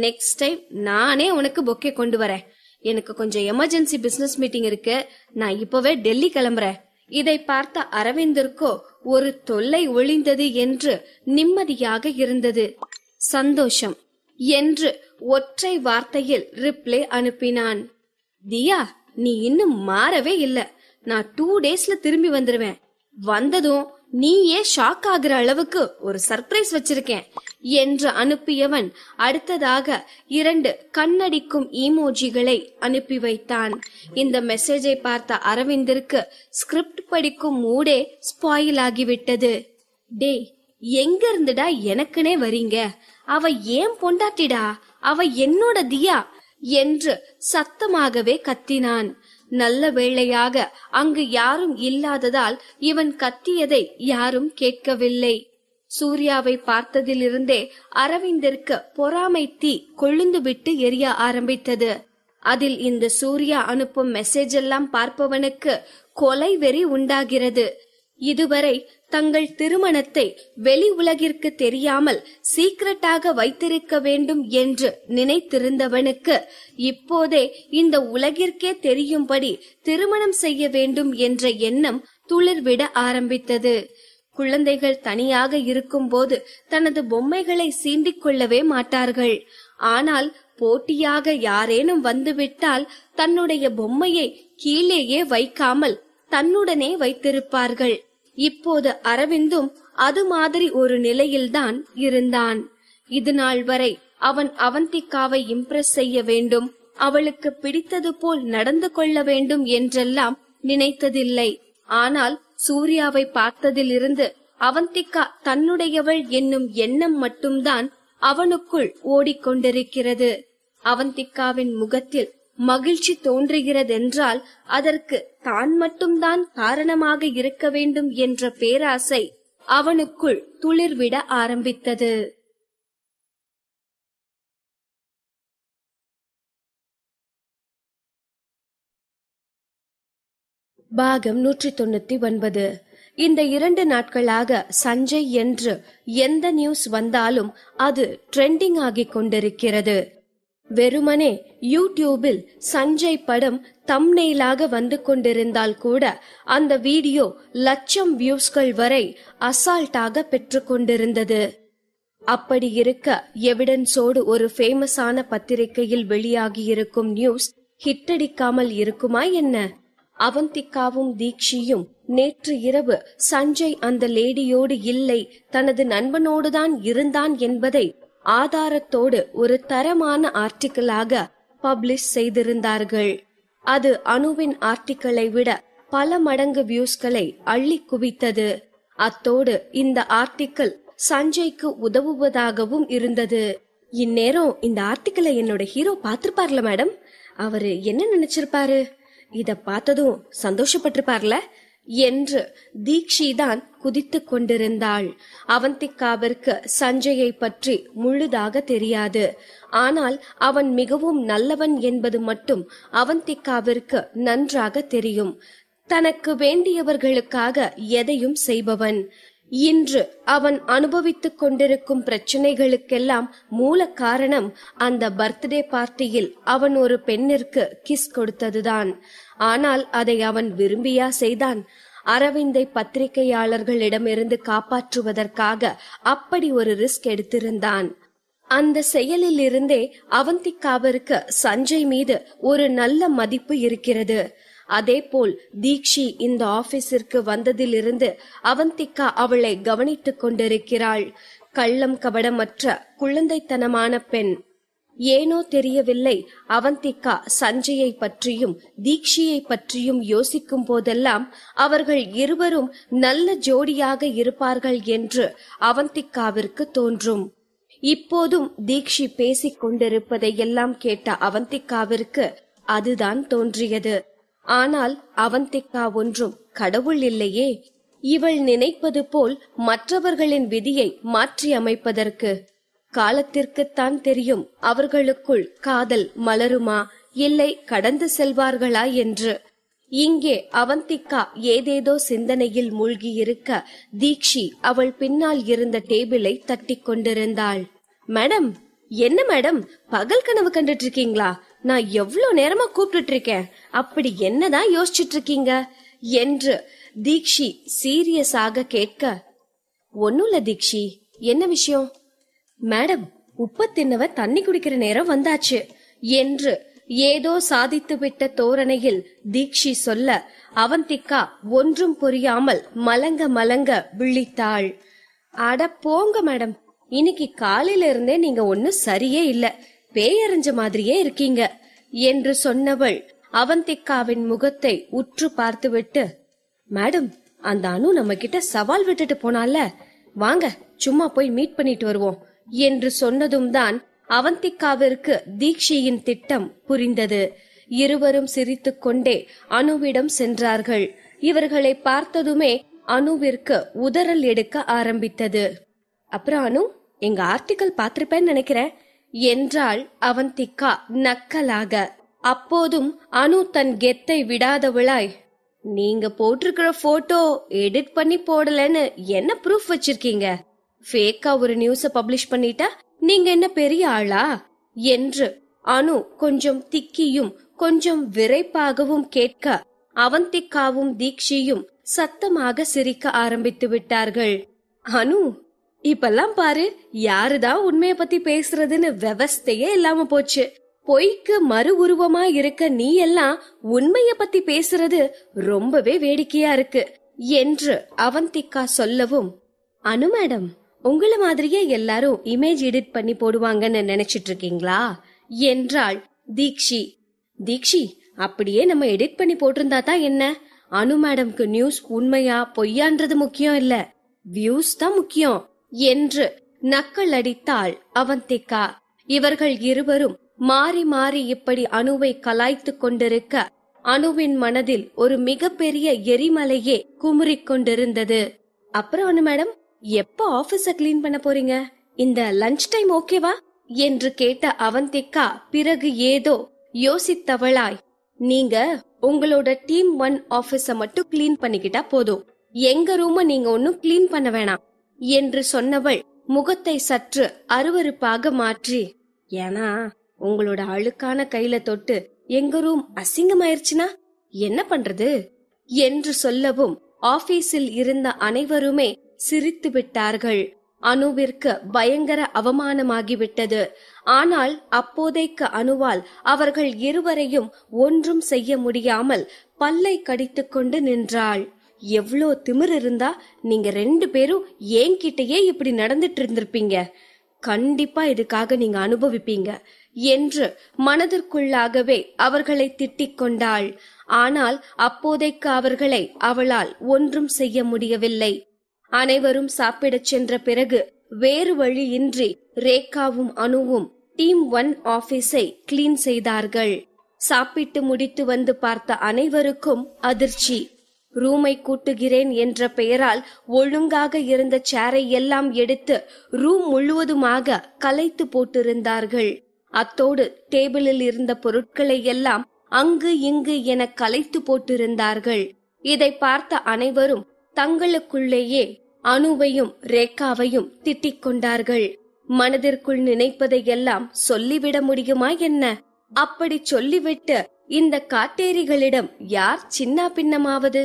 நெக்ஸ்ட் டைம் நானே உனக்கு பொக்கே கொண்டு வரேன். எனக்கு கொஞ்சம் எமர்ஜென்சி பிசினஸ் மீட்டிங் இருக்கு, நான் இப்பவே டெல்லி கிளம்புறேன். இதை பார்த்த அரவிந்திற்கோ ஒரு தொல்லை ஒளிந்தது என்று நிம்மதியாக இருந்தது. சந்தோஷம் என்று ஒற்றை வார்த்தையில் ரிப்ளை அனுப்பினான். தியா, நீ இன்னும் மாறவே இல்ல. நான் 2 டேஸ்ல திரும்பி வந்துருவேன். வந்ததும் நீயே ஷாக் ஆகுற அளவுக்கு ஒரு சர்ப்ரைஸ் வச்சிருக்கேன் என்று அனுப்பியவன் அடுத்ததாக 2 கண்ணடிக்கும் ஈமோஜிகளை அனுப்பி வைத்தான். இந்த மெசேஜை பார்த்த அரவிந்திற்கு ஸ்கிரிப்ட் படிக்கும் மூடே ஸ்பாயில் ஆகிவிட்டது. டேய், எங்க இருந்துடா எனக்குனே வரீங்க? அவ ஏன் பொண்டாட்டிடா, அவ என்னோட தியா என்று சத்தமாகவே கத்தினான். நல்ல வேளையாக அங்கு யாரும் இல்லாததால் இவன் கத்தியதை யாரும் கேட்கவில்லை. சூர்யாவை பார்த்ததிலிருந்தே அரவிந்திற்கு பொறாமை தீ கொழுந்து விட்டு எரிய ஆரம்பித்தது. அதில் இந்த சூர்யா அனுப்பும் மெசேஜ் எல்லாம் பார்ப்பவனுக்கு கொலை வெறி உண்டாகிறது. இதுவரை தங்கள் திருமணத்தை வெளி உலகிற்கு தெரியாமல் சீக்கிரட்டாக வைத்திருக்க வேண்டும் என்று நினைத்திருந்தவனுக்கு இப்போதே இந்த உலகிற்கே தெரியும்படி திருமணம் செய்ய வேண்டும் என்ற எண்ணம் துளிர்விட ஆரம்பித்தது. குழந்தைகள் தனியாக இருக்கும்போது தனது பொம்மைகளை சீண்டிக் கொள்ளவே மாட்டார்கள். ஆனால் போட்டியாக யாரேனும் வந்துவிட்டால் தன்னுடைய பொம்மையை கீழேயே வைக்காமல் தன்னுடனே வைத்திருப்பார்கள். இப்போது அரவிந்தும் அது மாதிரி ஒரு நிலையில்தான் இருந்தான். இது நாள் வரை அவன் அவந்திகாவை இம்ப்ரெஸ் செய்ய வேண்டும், அவளுக்கு பிடித்தது போல் நடந்து கொள்ள வேண்டும் என்றெல்லாம் நினைத்ததில்லை. ஆனால் சூர்யாவை பார்த்ததிலிருந்து அவந்திகா தன்னுடையவள் என்னும் எண்ணம் மட்டும்தான் அவனுக்குள் ஓடிக்கொண்டிருக்கிறது. அவந்திகாவின் முகத்தில் மகிழ்ச்சி தோன்றுகிறதென்றால் அதற்கு தான் மட்டும்தான் காரணமாக இருக்க வேண்டும் என்ற பேராசை அவனுக்குள் துளிர்விட ஆரம்பித்தது. பாகம் 199. இந்த 2 நாட்களாக சஞ்சய் என்று எந்த நியூஸ் வந்தாலும் அது ட்ரெண்டிங் ஆகிக் கொண்டிருக்கிறது. வெறுமனே யூடியூபில் சஞ்சய் படம் தம்ப்நெயிலாக வந்து கொண்டிருந்தால் கூட அந்த வீடியோ 1,00,000 வியூஸ்கள் வரை அசால்ட்டாக பெற்று கொண்டிருந்தது. அப்படி இருக்க எவிடன்ஸோடு ஒரு ஃபேமஸான பத்திரிகையில் வெளியாகியிருக்கும் நியூஸ் ஹிட்டடிக்காமல் இருக்குமா என்ன? அவந்திகாவும் தீக்ஷியும் நேற்று இரவு சஞ்சய் அந்த லேடியோடு இல்லை, தனது நண்பனோடுதான் இருந்தான் என்பதை ஆதாரத்தோடு ஒரு தரமான ஆர்டிக்கிளாக பப்ளிஷ் செய்திருந்தார்கள். அது அனுவின் ஆர்டிக்கிளை விட பல மடங்கு வியூஸ்களை அள்ளி குவித்தது. அத்தோடு இந்த ஆர்டிக்கிள் சஞ்சய்க்கு உதவுவதாகவும் இருந்தது. இந்நேரம் இந்த ஆர்டிக்கிளை என்னோட ஹீரோ பார்த்திருப்பார்ல மேடம், அவரு என்ன நினைச்சிருப்பாரு? இத பார்த்ததும் சந்தோஷப்பட்டிருப்பார்ல என்று தீக்ஷிதான் குதித்து கொண்டிருந்தாள். அவந்திகாவிற்கு சஞ்சயை பற்றி முழுதாக தெரியாது. ஆனால் அவன் மிகவும் நல்லவன் என்பது மட்டும் அவந்திகாவிற்கு நன்றாக தெரியும். தனக்கு வேண்டியவர்களுக்காக எதையும் செய்பவன். இன்று அவன் அனுபவித்துக் கொண்டிருக்கும் பிரச்சனைகளுக்கெல்லாம் மூல காரணம் அந்த பர்த்டே பார்ட்டியில் அவன் ஒரு பெண்ணிற்கு கிஸ் கொடுத்ததுதான். ஆனால் அதை அவன் விரும்பியா செய்தான்? அரவிந்தை பத்திரிகையாளர்களிடமிருந்து காப்பாற்றுவதற்காக அப்படி ஒரு ரிஸ்க் எடுத்திருந்தான். அந்த செயலில் இருந்தே அவந்திகாவிற்கு சஞ்சய் மீது ஒரு நல்ல மதிப்பு இருக்கிறது. அதேபோல் தீக்ஷி இந்த ஆபீஸிற்கு வந்ததிலிருந்து அவந்திகா அவளை கவனித்துக் கொண்டிருக்கிறாள். கள்ளம் கபடமற்ற குழந்தைத்தனமான பெண். ஏனோ தெரியவில்லை, அவந்திகா சஞ்சயை பற்றியும் தீக்ஷியை பற்றியும் யோசிக்கும் போதெல்லாம் அவர்கள் இருவரும் நல்ல ஜோடியாக இருப்பார்கள் என்று அவந்திகாவிற்கு தோன்றும். இப்போதும் தீக்ஷி பேசிக் கொண்டிருப்பதையெல்லாம் கேட்ட அவந்திகாவிற்கு அதுதான் தோன்றியது. ஆனால் அவந்திகா ஒன்றும் கடவுள் இல்லையே. இவள் நினைப்பது போல் மற்றவர்களின் விதியை மாற்றி அமைப்பதற்கு. காலத்திற்குத்தான் தெரியும் அவர்களுக்குள் காதல் மலருமா இல்லை கடந்து செல்வார்களா என்று. இங்கே அவந்திகா ஏதேதோ சிந்தனையில் மூழ்கியிருக்க தீக்ஷி அவள் பின்னால் இருந்த டேபிளை தட்டி கொண்டிருந்தாள். மேடம், என்ன மேடம், பகல் கனவு கண்டுட்டு இருக்கீங்களா? நான் எவ்வளவு நேரமா கூப்பிட்டு இருக்கேன். அப்படி என்னதான் யோசிச்சுட்டு இருக்கீங்க என்று தீக்ஷி சீரியஸாக கேட்க, ஒண்ணுல தீக்ஷி, என்ன விஷயம்? மேடம், உப்ப தின்னவ தண்ணி குடிக்கிற நேரம் வந்தாச்சு என்று ஏதோ சாதித்து விட்ட தோரணையில் தீக்ஷி சொல்ல, அவந்திகா ஒன்றும் புரியாமல் மலங்க மலங்க விழித்தாள். அட போங்க மேடம், இன்னைக்கு காலையில இருந்தே நீங்க ஒன்னும் சரியே இல்ல, பேயறிஞ்ச மாதிரியே இருக்கீங்க என்று சொன்னவள் அவந்திகாவின் முகத்தை உற்று பார்த்துவிட்டு, மேடம், அந்த அனு நம்ம கிட்ட சவால் விட்டுட்டு போனால, வாங்க சும்மா போய் மீட் பண்ணிட்டு வருவோம் என்று சொன்னதும் தான் அவந்திகாவிற்கு தீக்ஷியின் திட்டம் புரிந்தது. இருவரும் சிரித்துக் கொண்டே அனுவிடம் சென்றார்கள். இவர்களை பார்த்ததுமே அனுவிற்கு உதறல் எடுக்க ஆரம்பித்தது. அப்புறம் அனு, எங்க ஆர்டிக்கல் பாத்திருப்பேன்னு நினைக்கிறேன் என்றாள் அவந்திகா நக்கலாக. அப்போதும் அனு தன் கெத்தை விடாதவளாய், நீங்க போட்டிருக்கிற போட்டோ எடிட் பண்ணி போடலன்னு என்ன ப்ரூஃப் வச்சிருக்கீங்க? ஃபேக்கா ஒரு நியூஸ பப்ளிஷ் பண்ணிட்டா நீங்க என்ன பெரிய ஆளா என்று அனு கொஞ்சம் திக்கியும் கொஞ்சம் விரைப்பாகவும் கேட்க, அவந்திகாவும் தீக்ஷியும் சத்தமாக சிரிக்க ஆரம்பித்து விட்டார்கள். அனு, இப்பெல்லாம் பாரு, யாருதான் உண்மைய பத்தி பேசுறதுன்னு விவஸ்தையே இல்லாம போச்சு. பொய்க்கு மறு உருவமா இருக்க நீ எல்லாம் உண்மைய பத்தி பேசுறது ரொம்பவே வேடிக்கையா இருக்கு என்று அவந்திகா சொல்லவும், அனு மேடம், உங்கள மாதிரியே எல்லாரும் இமேஜ் எடிட் பண்ணி போடுவாங்கன்னு நினைச்சிட்டு இருக்கீங்களா என்றாள் தீக்ஷி. தீக்ஷி, அப்படியே நம்ம எடிட் பண்ணி போட்டிருந்தா தான் என்ன? அனு மேடம்க்கு நியூஸ் உண்மையா பொய்யான்றது முக்கியம் இல்ல, வியூஸ் தான் முக்கியம் என்று நக்கல் அடித்தாள் அவந்திகா. இவர்கள் இருவரும் மாறி மாறி இப்படி அனுவை கலாய்த்து கொண்டிருக்க அனுவின் மனதில் ஒரு மிகப்பெரிய எரிமலையே குமுறிக் கொண்டிருந்தது. அப்புறம் அனு மேடம், எப்ப ஆபீஸ கிளீன் பண்ண போறீங்க? இந்த லஞ்ச் டைம் ஓகேவா என்று கேட்ட அவந்திகா பிறகு ஏதோ யோசித்தவளாய், நீங்க உங்களோட டீம் 1 ஆபீஸ மட்டும் கிளீன் பண்ணிக்கிட்டா போதும், எங்க ரூம நீங்க ஒன்னும் கிளீன் பண்ண வேணாம் என்று சொன்னவள் முகத்தை சற்று அருவருப்பாக மாற்றி, ஏன்னா உங்களோட அழுக்கான கையில தொட்டு எங்க ரூம் அசிங்கமாயிருச்சுனா என்ன பண்றது என்று சொல்லவும் ஆபீஸில் இருந்த அனைவருமே சிரித்து விட்டார்கள். அனுவிற்கு பயங்கர அவமானமாகிவிட்டது. ஆனால் அப்போதைக்கு அனுவால் அவர்கள் இருவரையும் ஒன்றும் செய்ய முடியாமல் பல்லை கடித்துக் கொண்டு நின்றாள். எவ்ளோ திமிர் இருந்தா நீங்க 2 பேரும் என்கிட்டயே இப்படி நடந்துட்டு இருந்திருப்பீங்க, கண்டிப்பா இதுக்காக நீங்க அனுபவிப்பீங்க என்று மனதிற்குள்ளாகவே அவர்களை திட்டிக் கொண்டாள். ஆனால் அப்போதைக்கு அவர்களை அவளால் ஒன்றும் செய்ய முடியவில்லை. அனைவரும் சாப்பிடச் சென்ற பிறகு வேறு வழியின்றி ரேகாவும் அனுவும் டீம் 1 ஆபீஸை கிளீன் செய்தார்கள். சாப்பிட்டு முடித்து வந்து பார்த்த அனைவருக்கும் அதிர்ச்சி. ரூமை கூட்டுகிறேன் என்ற பெயரால் ஒழுங்காக இருந்த சேரை எல்லாம் எடுத்து ரூம் முழுவதுமாக கலைத்து போட்டிருந்தார்கள். அத்தோடு டேபிளில் இருந்த பொருட்களை எல்லாம் அங்கு இங்கு என கலைத்து போட்டிருந்தார்கள். இதை பார்த்த அனைவரும் தங்களுக்குள்ளேயே அனுவையும் ரேகாவையும் திட்டிக் கொண்டார்கள். மனதிற்குள் நினைப்பதையெல்லாம் சொல்லிவிட முடியுமா என்ன? அப்படி சொல்லிவிட்டு இந்த காட்டேரிகளிடம் யார் சின்ன பின்னமாவது?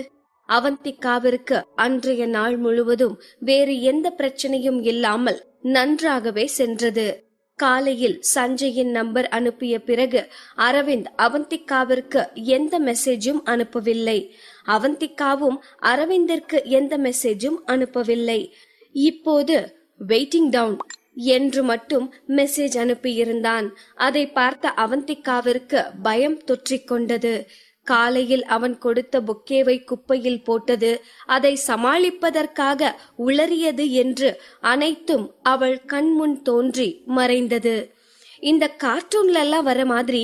அவந்திகாவிற்கு அன்றைய நாள் முழுவதும் வேறு எந்த பிரச்சனையும் இல்லாமல் நன்றாகவே சென்றது. காலையில் சஞ்சயின் நம்பர் அனுப்பிய பிறகு அரவிந்த் அவந்திகாவிற்கு எந்த மெசேஜும் அனுப்பவில்லை. அவந்திகாவும் அரவிந்திற்கு எந்த மெசேஜும் அனுப்பவில்லை. இப்போது வெயிட்டிங் டவுன் என்று மட்டும் மெசேஜ் அனுப்பியிருந்தான். அதை பார்த்த அவந்திகாவிற்கு பயம் தொற்றிக் கொண்டது. காலையில் அவன் கொடுத்த பொக்கேவை குப்பையில் போட்டது, அதை சமாளிப்பதற்காக உளறியது என்று அனைத்தும் அவள் கண்முன் தோன்றி மறைந்தது. இந்த கார்ட்டூன்ல எல்லாம் வர மாதிரி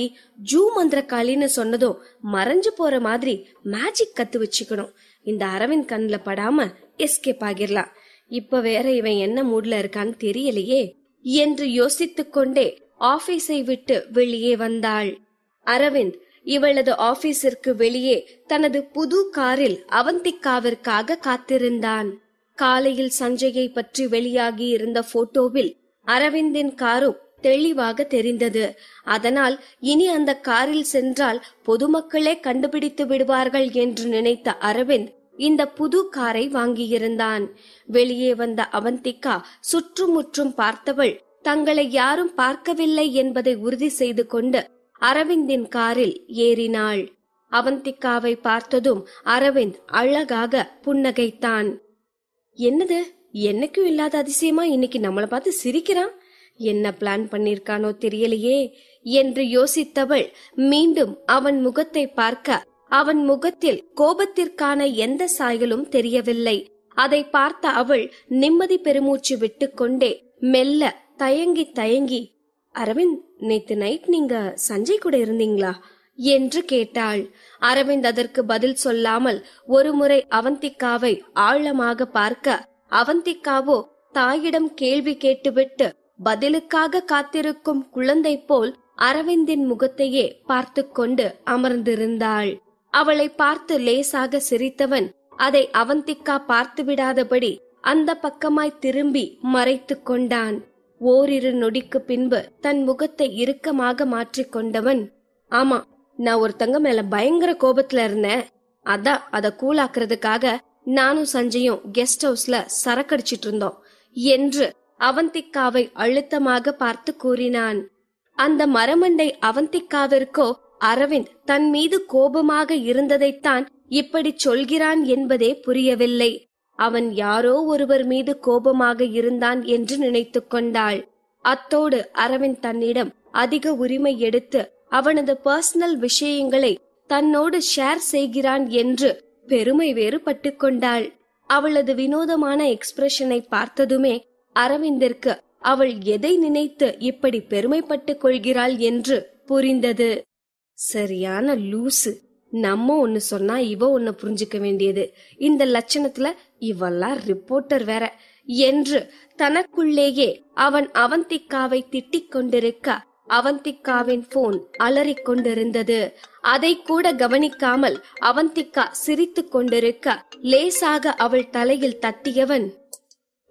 ஜூ மந்திரக்காளின்னு சொன்னதும் மறைஞ்சு போற மாதிரி மேஜிக் கத்து வச்சுக்கணும். இந்த அரவிந்த் கண்ணுல படாம எஸ்கேப் ஆகிரலாம். இப்ப வேற இவன் என்ன மூட்ல இருக்கான்னு தெரியலையே என்று யோசித்துக் கொண்டே ஆபீஸை விட்டு வெளியே வந்தாள். அரவிந்த் இவளது ஆபீஸிற்கு வெளியே தனது புது காரில் அவந்திகாவிற்காக காத்திருந்தான். காலையில் சஞ்சயை பற்றி வெளியாகி இருந்த போட்டோவில் அரவிந்தின் காரும் தெளிவாக தெரிந்தது. அதனால் இனி அந்த காரில் சென்றால் பொதுமக்களே கண்டுபிடித்து விடுவார்கள் என்று நினைத்த அரவிந்த் இந்த புது காரை வாங்கியிருந்தான். வெளியே வந்த அவந்திகா சுற்றுமுற்றும் பார்த்தவள் தங்களை யாரும் பார்க்கவில்லை என்பதை உறுதி செய்து கொண்டு அரவிந்தின் காரில் ஏறினாள். அவந்திகாவை பார்த்ததும் அரவிந்த் அழகாக புன்னகைத்தான். என்னது, என்னைக்கும் இல்லாத அதிசயமா இன்னைக்கு நம்மளை பார்த்து சிரிக்கிறான், என்ன பிளான் பண்ணிருக்கானோ தெரியலையே என்று யோசித்தவள் மீண்டும் அவன் முகத்தை பார்க்க அவன் முகத்தில் கோபத்திற்கான எந்த சாயலும் தெரியவில்லை. அதை பார்த்த அவள் நிம்மதி பெருமூச்சு விட்டுக்கொண்டே மெல்ல தயங்கி தயங்கி, அரவிந்த், நேத்து நைட் நீங்க சஞ்சய் கூட இருந்தீங்களா என்று கேட்டாள். அரவிந்த் அதற்கு பதில் சொல்லாமல் ஒருமுறை அவந்திகாவை ஆழமாக பார்க்க அவந்திகாவோ தாயிடம் கேள்வி கேட்டுவிட்டு பதிலுக்காக காத்திருக்கும் குழந்தை போல் அரவிந்தின் முகத்தையே பார்த்து கொண்டு அமர்ந்திருந்தாள். அவளை பார்த்து லேசாக சிரித்தவன் அதை அவந்திகா பார்த்து விடாதபடி அந்த பக்கமாய் திரும்பி மறைத்து கொண்டான். ஓரிரு நொடிக்கு பின்பு தன் முகத்தை இறுக்கமாக மாற்றிக்கொண்டவன், ஆமா, நான் ஒருத்தங்க மேல பயங்கர கோபத்துல இருந்தேன், அதான் அத கூலாக்குறதுக்காக நானும் சஞ்சயும் கெஸ்ட் ஹவுஸ்ல சரக்கடிச்சிட்டு இருந்தோம் என்று அவந்திகாவை அழுத்தமாக பார்த்து கூறினான். அந்த மரமண்டை அவந்திகாவிற்கோ அரவிந்த் தன் மீது கோபமாக இருந்ததைத்தான் இப்படி சொல்கிறான் என்பதே புரியவில்லை. அவன் யாரோ ஒருவர் மீது கோபமாக இருந்தான் என்று நினைத்து கொண்டாள். அத்தோடு அரவிந்த் தன்னிடம் அதிக உரிமை எடுத்து அவனது பர்சனல் விஷயங்களை தன்னோடு ஷேர் செய்கிறான் என்று பெருமை வேறு பட்டு கொண்டாள். அவளது வினோதமான எக்ஸ்பிரஷனை பார்த்ததுமே அரவிந்திற்கு அவள் எதை நினைத்து இப்படி பெருமைப்பட்டு கொள்கிறாள் என்று புரிந்தது. சரியான லூசு, நம்ம ஒன்னு சொன்னா இவ ஒன்னு புரிஞ்சுக்க வேண்டியது, இந்த லட்சணத்துல இவெல்லாம் ரிப்போர்ட்டர் வேற என்று தனக்குள்ளேயே அவன் அவந்திகாவை திட்டிக் கொண்டிருக்க அவந்திகாவின் போன் அலறிக் கொண்டிருந்தது. அதை கூட கவனிக்காமல் அவந்திகா சிரித்து கொண்டிருக்க லேசாக அவள் தலையில் தட்டியவன்,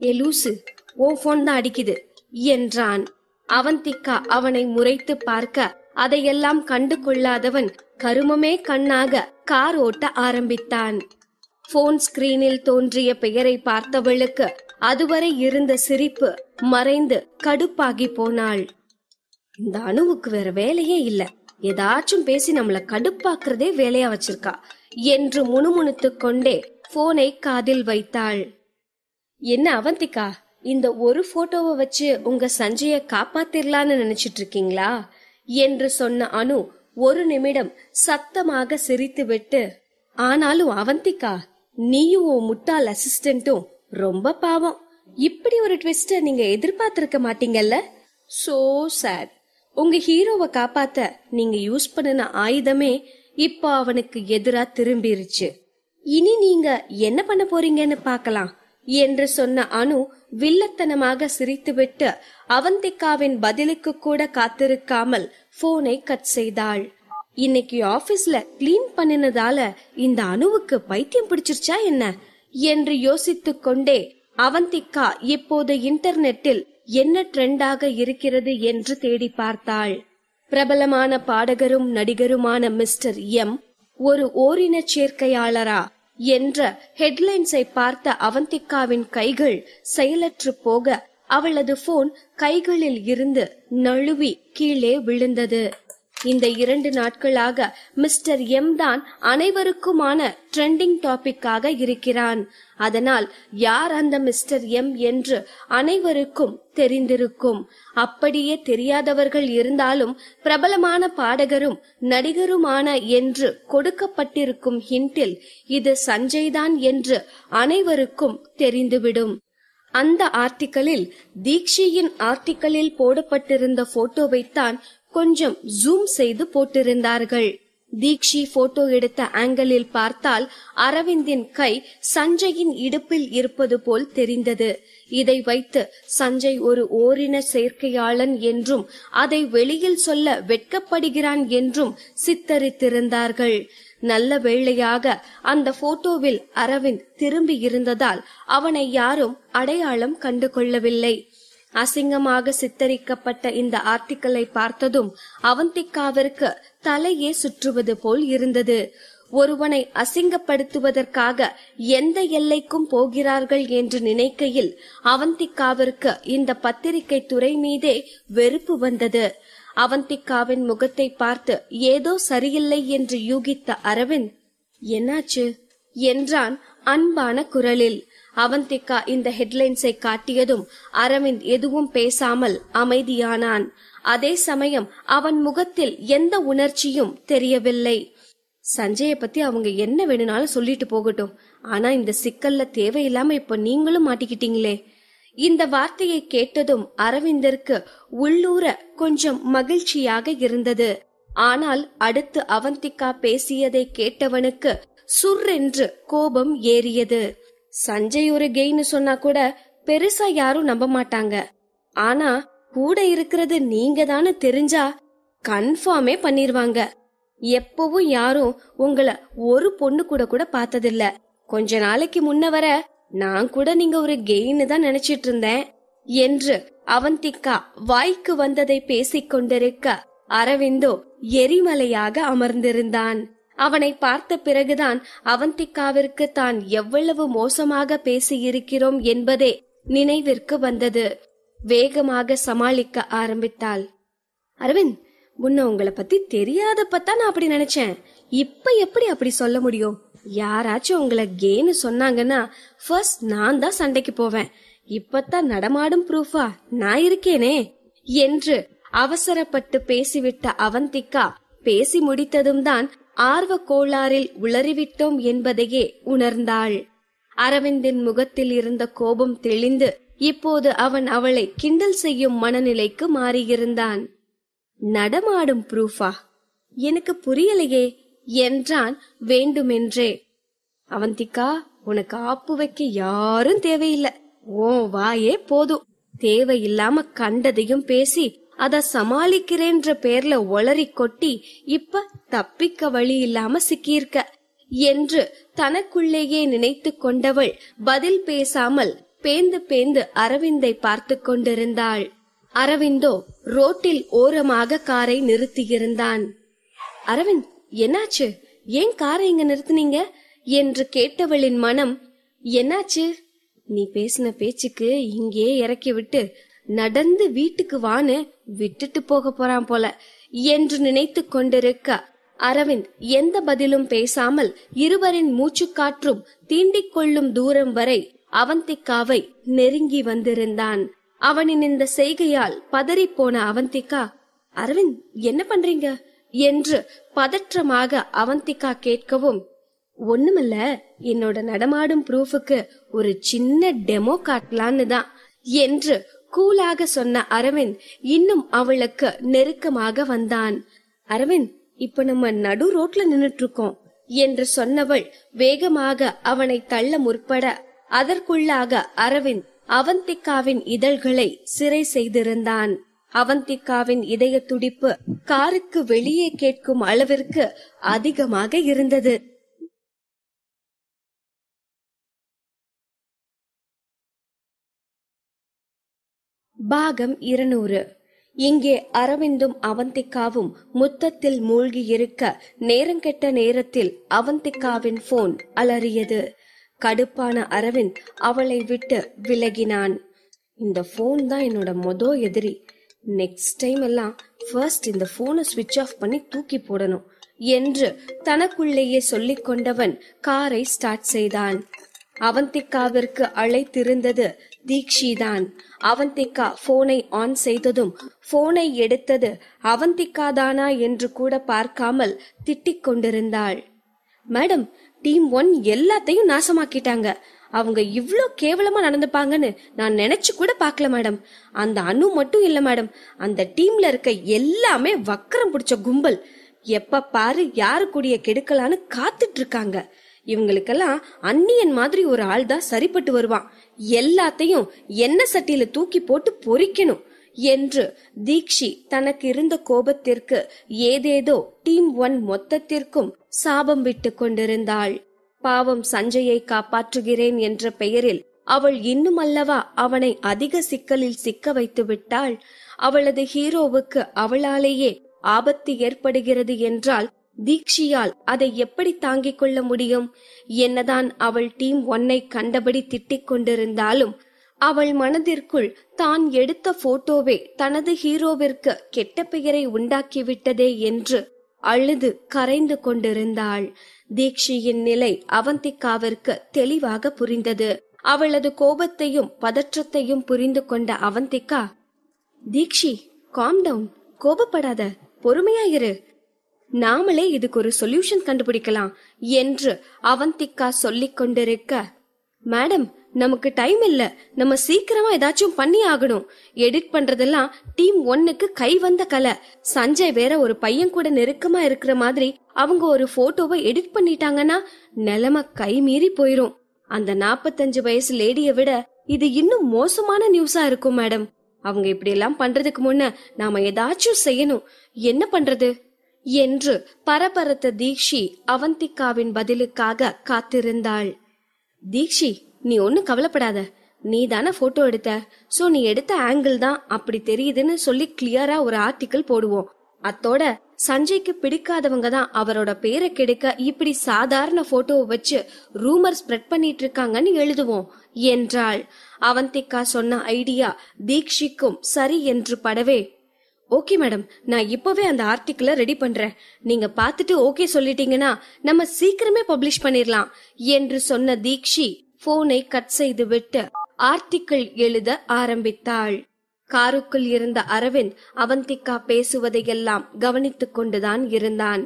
ஏ லூசு, ஓ போன் தான் அடிக்குது என்றான். அவந்திகா அவனை முறைத்து பார்க்க அதையெல்லாம் கண்டு கொள்ளாதவன் கருமமே கண்ணாக கார் ஓட்ட ஆரம்பித்தான். போன் ஸ்கிரீனில் தோன்றிய பெயரை பார்த்தவளுக்கு அதுவரை இருந்த சிரிப்பு மறைந்து கடுப்பாகி போனாள். இந்த அணுவுக்கு வேற வேலையே இல்ல, ஏதாச்சும் பேசி நம்மள கடுப்பாக்குறதே வேலையா வச்சிருக்கா என்று முணுமுணுத்துக் கொண்டே போனை காதில் வைத்தாள். என்ன அவந்திகா, இந்த ஒரு போட்டோவை வச்சு உங்க சஞ்சய காப்பாத்திரலான்னு நினைச்சிட்டு இருக்கீங்களா என்று சொன்ன அனு ஒரு நிமிடம் சத்தமாக சிரித்துவிட்டு, ஆனாலும் அவந்திகா, நீயும் உன் முட்டாள் அசிஸ்டன்ட்டும் ரொம்ப பாவம், இப்படி ஒரு ட்விஸ்ட நீங்க எதிர்பார்த்திருக்க மாட்டீங்கல்ல, சோ சேட். உங்க ஹீரோவை காப்பாத்த நீங்க யூஸ் பண்ணின ஆயுதமே இப்ப அவனுக்கு எதிரா திரும்பிருச்சு, இனி நீங்க என்ன பண்ண போறீங்கன்னு பாக்கலாம் என்று சொன்ன அனு வில்லத்தனமாக சிரித்துவிட்டு அவந்திகாவின் பதிலுக்கு கூட காத்திருக்காமல் போனை கட் செய்தாள். இன்னைக்கு ஆபீஸ்ல கிளீன் பண்ணினதால இந்த அணுவுக்கு பைத்தியம் பிடிச்சிருச்சா என்ன என்று யோசித்துக் கொண்டே அவந்திகா இப்போது இன்டர்நெட்டில் என்ன ட்ரெண்டாக இருக்கிறது என்று தேடி பார்த்தாள். பிரபலமான பாடகரும் நடிகருமான மிஸ்டர் எம் ஒரு ஓரின சேர்க்கையாளரா என்ற ஹெட்லைன்ஸை பார்த்த அவந்திகாவின் கைகள் செயலற்று போக அவளது போன் கைகளில் இருந்து நழுவி கீழே விழுந்தது. இந்த 2 நாட்களாக மிஸ்டர் எம் தான் அனைவருக்குமான ட்ரெண்டிங் டாபிக்காக இருக்கிறான். அதனால் யார் அந்த மிஸ்டர் எம் என்று அனைவருக்கும் தெரிந்திருக்கும். அப்படியே தெரியாதவர்கள் இருந்தாலும் பிரபலமான பாடகரும் நடிகருமான என்று கொடுக்கப்பட்டிருக்கும் ஹிண்டில் இது சஞ்சய் தான் என்று அனைவருக்கும் தெரிந்துவிடும். அந்த ஆர்டிக்கலில் தீக்ஷியின் ஆர்டிக்கலில் போடப்பட்டிருந்த போட்டோவைத்தான் கொஞ்சம் ஜூம் செய்து போட்டிருந்தார்கள். தீக்ஷி போட்டோ எடுத்த ஆங்கிளில் பார்த்தால் அரவிந்தின் கை சஞ்சயின் இடுப்பில் இருப்பது போல் தெரிந்தது. இதை வைத்து சஞ்சய் ஒரு ஓரின சேர்க்கையாளன் என்றும் அதை வெளியில் சொல்ல வெட்கப்படுகிறான் என்றும் சித்தரித்திருந்தார்கள். நல்ல வேளையாக அந்த போட்டோவில் அரவிந்த் திரும்பி இருந்ததால் அவனை யாரும் அடையாளம் கண்டு கொள்ளவில்லை. அசிங்கமாக சித்தரிக்கப்பட்ட இந்த ஆர்டிக்கலை பார்த்ததும் அவந்திகாவிற்கு தலையே சுற்றுவது போல் இருந்தது. ஒருவனை அசிங்கப்படுத்துவதற்காக எந்த எல்லைக்கும் போகிறார்கள் என்று நினைக்கையில் அவந்திகாவிற்கு இந்த பத்திரிகை துறை மீதே வெறுப்பு வந்தது. அவந்திகாவின் முகத்தை பார்த்து ஏதோ சரியில்லை என்று யூகித்த அரவிந்த், என்னாச்சு என்றான் அன்பான குரலில். அவந்திகா இந்த ஹெட்லைன்ஸை காட்டியதும் அரவிந்த் எதுவும் பேசாமல் அமைதியானான். அதே சமயம் அவன் முகத்தில் எந்த உணர்ச்சியும் தெரியவில்லை. சஞ்சய பத்தி அவங்க என்ன வேணும்னாலும் சொல்லிட்டு போகட்டும், ஆனா இந்த சிக்கல்ல தேவையில்லாம இப்ப நீங்களும் மாட்டிக்கிட்டீங்களே. இந்த வார்த்தையை கேட்டதும் அரவிந்திற்கு உள்ளூர கொஞ்சம் மகிழ்ச்சியாக இருந்தது. ஆனால் அடுத்து அவந்திகா பேசியதை கேட்டவனுக்கு சுர்ரென்று கோபம் ஏறியது. சஞ்சய் ஒரு கெய்னு சொன்னா கூட பெருசா யாரும் நம்ப மாட்டாங்க. ஆனா கூட இருக்கிறது நீங்க தானே தெரிஞ்சா கன்ஃபார்மே பண்ணிருவாங்க. எப்பவும் யாரும் உங்களை ஒரு பொண்ணு கூட கூட பார்த்ததில்ல. கொஞ்ச நாளைக்கு முன்ன வர நான் கூட நீங்க ஒரு கெய்னு தான் நினைச்சிட்டு இருந்தேன் என்று அவந்திகா வாய்க்கு வந்ததை பேசிக் கொண்டிருக்க அரவிந்தோ எரிமலையாக அமர்ந்திருந்தான். அவனை பார்த்த பிறகுதான் அவந்திகாவிற்கு தான் எவ்வளவு மோசமாக பேசியிருக்கிறோம் என்பதே நினைவிற்கு வந்தது. வேகமாக சமாளிக்க ஆரம்பித்தாள். அரவிந்த், முன்ன உங்களை பத்தி தெரியாதப்பத்தான் நான் அப்படி நினைச்சேன். இப்ப எப்படி அப்படி சொல்ல முடியும்? யாராச்சும் உங்களை கேன்னு சொன்னாங்கன்னா ஃபர்ஸ்ட் நான் தான் சண்டைக்கு போவேன். இப்பத்தான் நடமாடும் ப்ரூஃபா நான் இருக்கேனே என்று அவசரப்பட்டு பேசிவிட்ட அவந்திகா பேசி முடித்ததும் தான் ஆர்வ கோளாறில் உளறிவிட்டோம் என்பதையே உணர்ந்தாள். அரவிந்தின் முகத்தில் இருந்த கோபம் தெளிந்து இப்போது அவன் அவளை கிண்டல் செய்யும் மனநிலைக்கு மாறியிருந்தான். நடமாடும் ப்ரூஃபா? எனக்கு புரியலையே என்றான் வேண்டுமென்றே. அவந்திகா, உனக்கு ஆப்பு வைக்க யாரும் தேவையில்லை. ஓ வாயே போதும். தேவையில்லாம கண்டதையும் பேசி அத சமாளிக்கிறேன்ற பேர்ல ஒளறி கொட்டி இப்ப தப்பிக்க வழி இல்லாம சிக்கியிருக்க என்று தனக்குள்ளேயே நினைத்து கொண்டவள் பதில் பேசாமல் பேந்து பேந்து அரவிந்தை பார்த்து கொண்டிருந்தாள். அரவிந்தோ ரோட்டில் ஓரமாக காரை நிறுத்தியிருந்தான். அரவிந்த், என்னாச்சு? ஏன் காரை இங்க நிறுத்தினீங்க என்று கேட்டவளின் மனம், என்னாச்சு? நீ பேசின பேச்சுக்கு இங்கே இறக்கி விட்டு நடந்து வீட்டுக்கு வான்னு விட்டுட்டு போக போறான் போல என்று நினைத்து கொண்டிருக்க அரவிந்த் எந்த பதிலும் பேசாமல் இருவரின் மூச்சுக்காற்றும் தீண்டிக் கொள்ளும் தூரம் வரை அவந்திகாவை நெருங்கி வந்திருந்தான். அவனின் இந்த செய்கையால் பதறி போன அவந்திகா, அரவிந்த் என்ன பண்றீங்க என்று பதற்றமாக அவந்திகா கேட்கவும், ஒண்ணுமில்ல, என்னோட நடமாடும் ப்ரூஃபுக்கு ஒரு சின்ன டெமோ காட்டலான்னு தான் என்று கூலாக சொன்ன அரவிந்த் இன்னும் அவளுக்கு நெருக்கமாக வந்தான். அரவிந்த், இப்ப நம்ம நடு ரோட்ல நின்னுட்டு இருக்கோம் என்று சொன்னவள் வேகமாக அவனை தள்ள முற்பட அதற்குள்ளாக அரவிந்த் அவந்திகாவின் இதழ்களை சிறை செய்திருந்தான். அவந்திகாவின் இதய துடிப்பு காருக்கு வெளியே கேட்கும் அளவிற்கு அதிகமாக இருந்தது. பாகம் 200. இங்கே அரவிந்தும் அவந்திகாவும் முத்தத்தில் மூழ்கி இருக்க நேரங்கெட்ட நேரத்தில் அவந்திகாவின் போன் அலறியது. கடுப்பான அரவிந்த் அவளை விட்டு விலகினான். இந்த போன் தான் என்னோட எதிரி. நெக்ஸ்ட் டைம் எல்லாம் ஃபர்ஸ்ட் இந்த போனை ஸ்விட்ச் ஆஃப் பண்ணி தூக்கி போடணும் என்று தனக்குள்ளேயே சொல்லிக் கொண்டவன் காரை ஸ்டார்ட் செய்தான். அவந்திகாவிற்கு அழைத்திருந்தது தீக்ஷிதான். அவந்திகா போனை ஆன் செய்ததும் போனை எடுத்தது அவந்திகா தானா என்று கூட பார்க்காமல் திட்டிக் கொண்டிருந்தாள். மேடம், டீம் 1 எல்லாத்தையும் நாசமாக்கிட்டாங்க. அவங்க இவ்ளோ கேவலமா நடந்துப்பாங்கன்னு நான் நினைச்சு கூட பாக்கல மேடம். அந்த அனு மட்டும் இல்ல மேடம், அந்த டீம்ல இருக்க எல்லாமே வக்கரம் பிடிச்ச கும்பல். எப்ப பாரு யாரு கூடிய கெடுக்கலான்னு காத்துட்டு இருக்காங்க. இவங்களுக்கெல்லாம் அந்நியன் மாதிரி ஒரு ஆள் தான் சரிப்பட்டு வருவான். எல்லாத்தையும் எண்ணெய் சட்டியில தூக்கி போட்டு பொரிக்கணும் என்று தீக்ஷி தனக்கு இருந்த கோபத்திற்கு ஏதேதோ டீம் 1 மொத்தத்திற்கும் சாபம் விட்டு கொண்டிருந்தாள். பாவம் சஞ்சயை காப்பாற்றுகிறேன் என்ற பெயரில் அவள் இன்னும் அல்லவா அவனை அதிக சிக்கலில் சிக்க வைத்து விட்டாள். அவளது ஹீரோவுக்கு அவளாலேயே ஆபத்து ஏற்படுகிறது என்றால் தீக்ஷியால் அதை எப்படி தாங்கிக் கொள்ள முடியும்? என்னதான் அவள் டீம் 1 கண்டபடி திட்டிக் கொண்டிருந்தாலும் அவள் மனதிற்குள் தான் எடுத்த போட்டோவே தனது ஹீரோவிற்கு கெட்ட பெயரை உண்டாக்கிவிட்டதே என்று அழுது கரைந்து கொண்டிருந்தாள். தீக்ஷியின் நிலை அவந்திகாவிற்கு தெளிவாக புரிந்தது. அவளது கோபத்தையும் பதற்றத்தையும் புரிந்து கொண்ட அவந்திகா, தீக்ஷி காம் டவுன், கோபப்படாத, பொறுமையாயிரு, நாமளே இதுக்கு ஒரு சொல்யூஷன் கண்டுபிடிக்கலாம் என்று அவந்திகா சொல்லிக் கொண்டிருக்க, மேடம் நமக்கு டைம் இல்ல, நம்ம சீக்கிரமா ஏதாச்சும் பண்ணி ஆகணும். எடிட் பண்றதெல்லாம் டீம் 1க்கு கை வந்த கலை. சஞ்சய் வேற ஒரு பையன் கூட நெருக்கமா இருக்கிற மாதிரி அவங்க ஒரு போட்டோவை எடிட் பண்ணிட்டாங்கன்னா நிலைமை கை மீறி போயிரும். அந்த 45 வயசு லேடிய விட இது இன்னும் மோசமான நியூஸா இருக்கும் மேடம். அவங்க இப்படி எல்லாம் பண்றதுக்கு முன்ன நாம ஏதாச்சும் செய்யணும். என்ன பண்றது என்று பரபரத்த தீக்ஷி அவந்திகாவின் பதிலுக்காக காத்திருந்தாள். தீக்ஷி நீ ஒன்னும் கவலைப்படாத, நீ தானே போட்டோ எடுத்த, சோ நீ எடுத்த ஆங்கிள் தான் அப்படி தெரியுதுன்னு சொல்லி கிளியரா ஒரு ஆர்டிக்கிள் போடுவோம். அத்தோட சஞ்சய்க்கு பிடிக்காதவங்க தான் அவரோட பேரை கெடுக்க இப்படி சாதாரண போட்டோவை வச்சு ரூமர் ஸ்ப்ரெட் பண்ணிட்டு இருக்காங்கன்னு எழுதுவோம் என்றாள். அவந்திகா சொன்ன ஐடியா தீக்ஷிக்கும் சரி என்று படவே, ஓகே மேடம், நான் இப்பவே அந்த ஆர்டிக்கிள ரெடி பண்றேன். நீங்க பாத்துட்டு ஓகே சொல்லிட்டீங்கன்னா நம்ம சீக்கிரமே பப்ளிஷ் பண்ணிரலாம் என்று சொன்ன தீக்ஷி போனை கட் செய்து விட்டு ஆர்டிக்கிள் எழுத ஆரம்பித்தாள். காருக்குள் இருந்த அரவிந்த் அவந்திகா பேசுவதையெல்லாம் கவனித்துக் கொண்டுதான் இருந்தான்.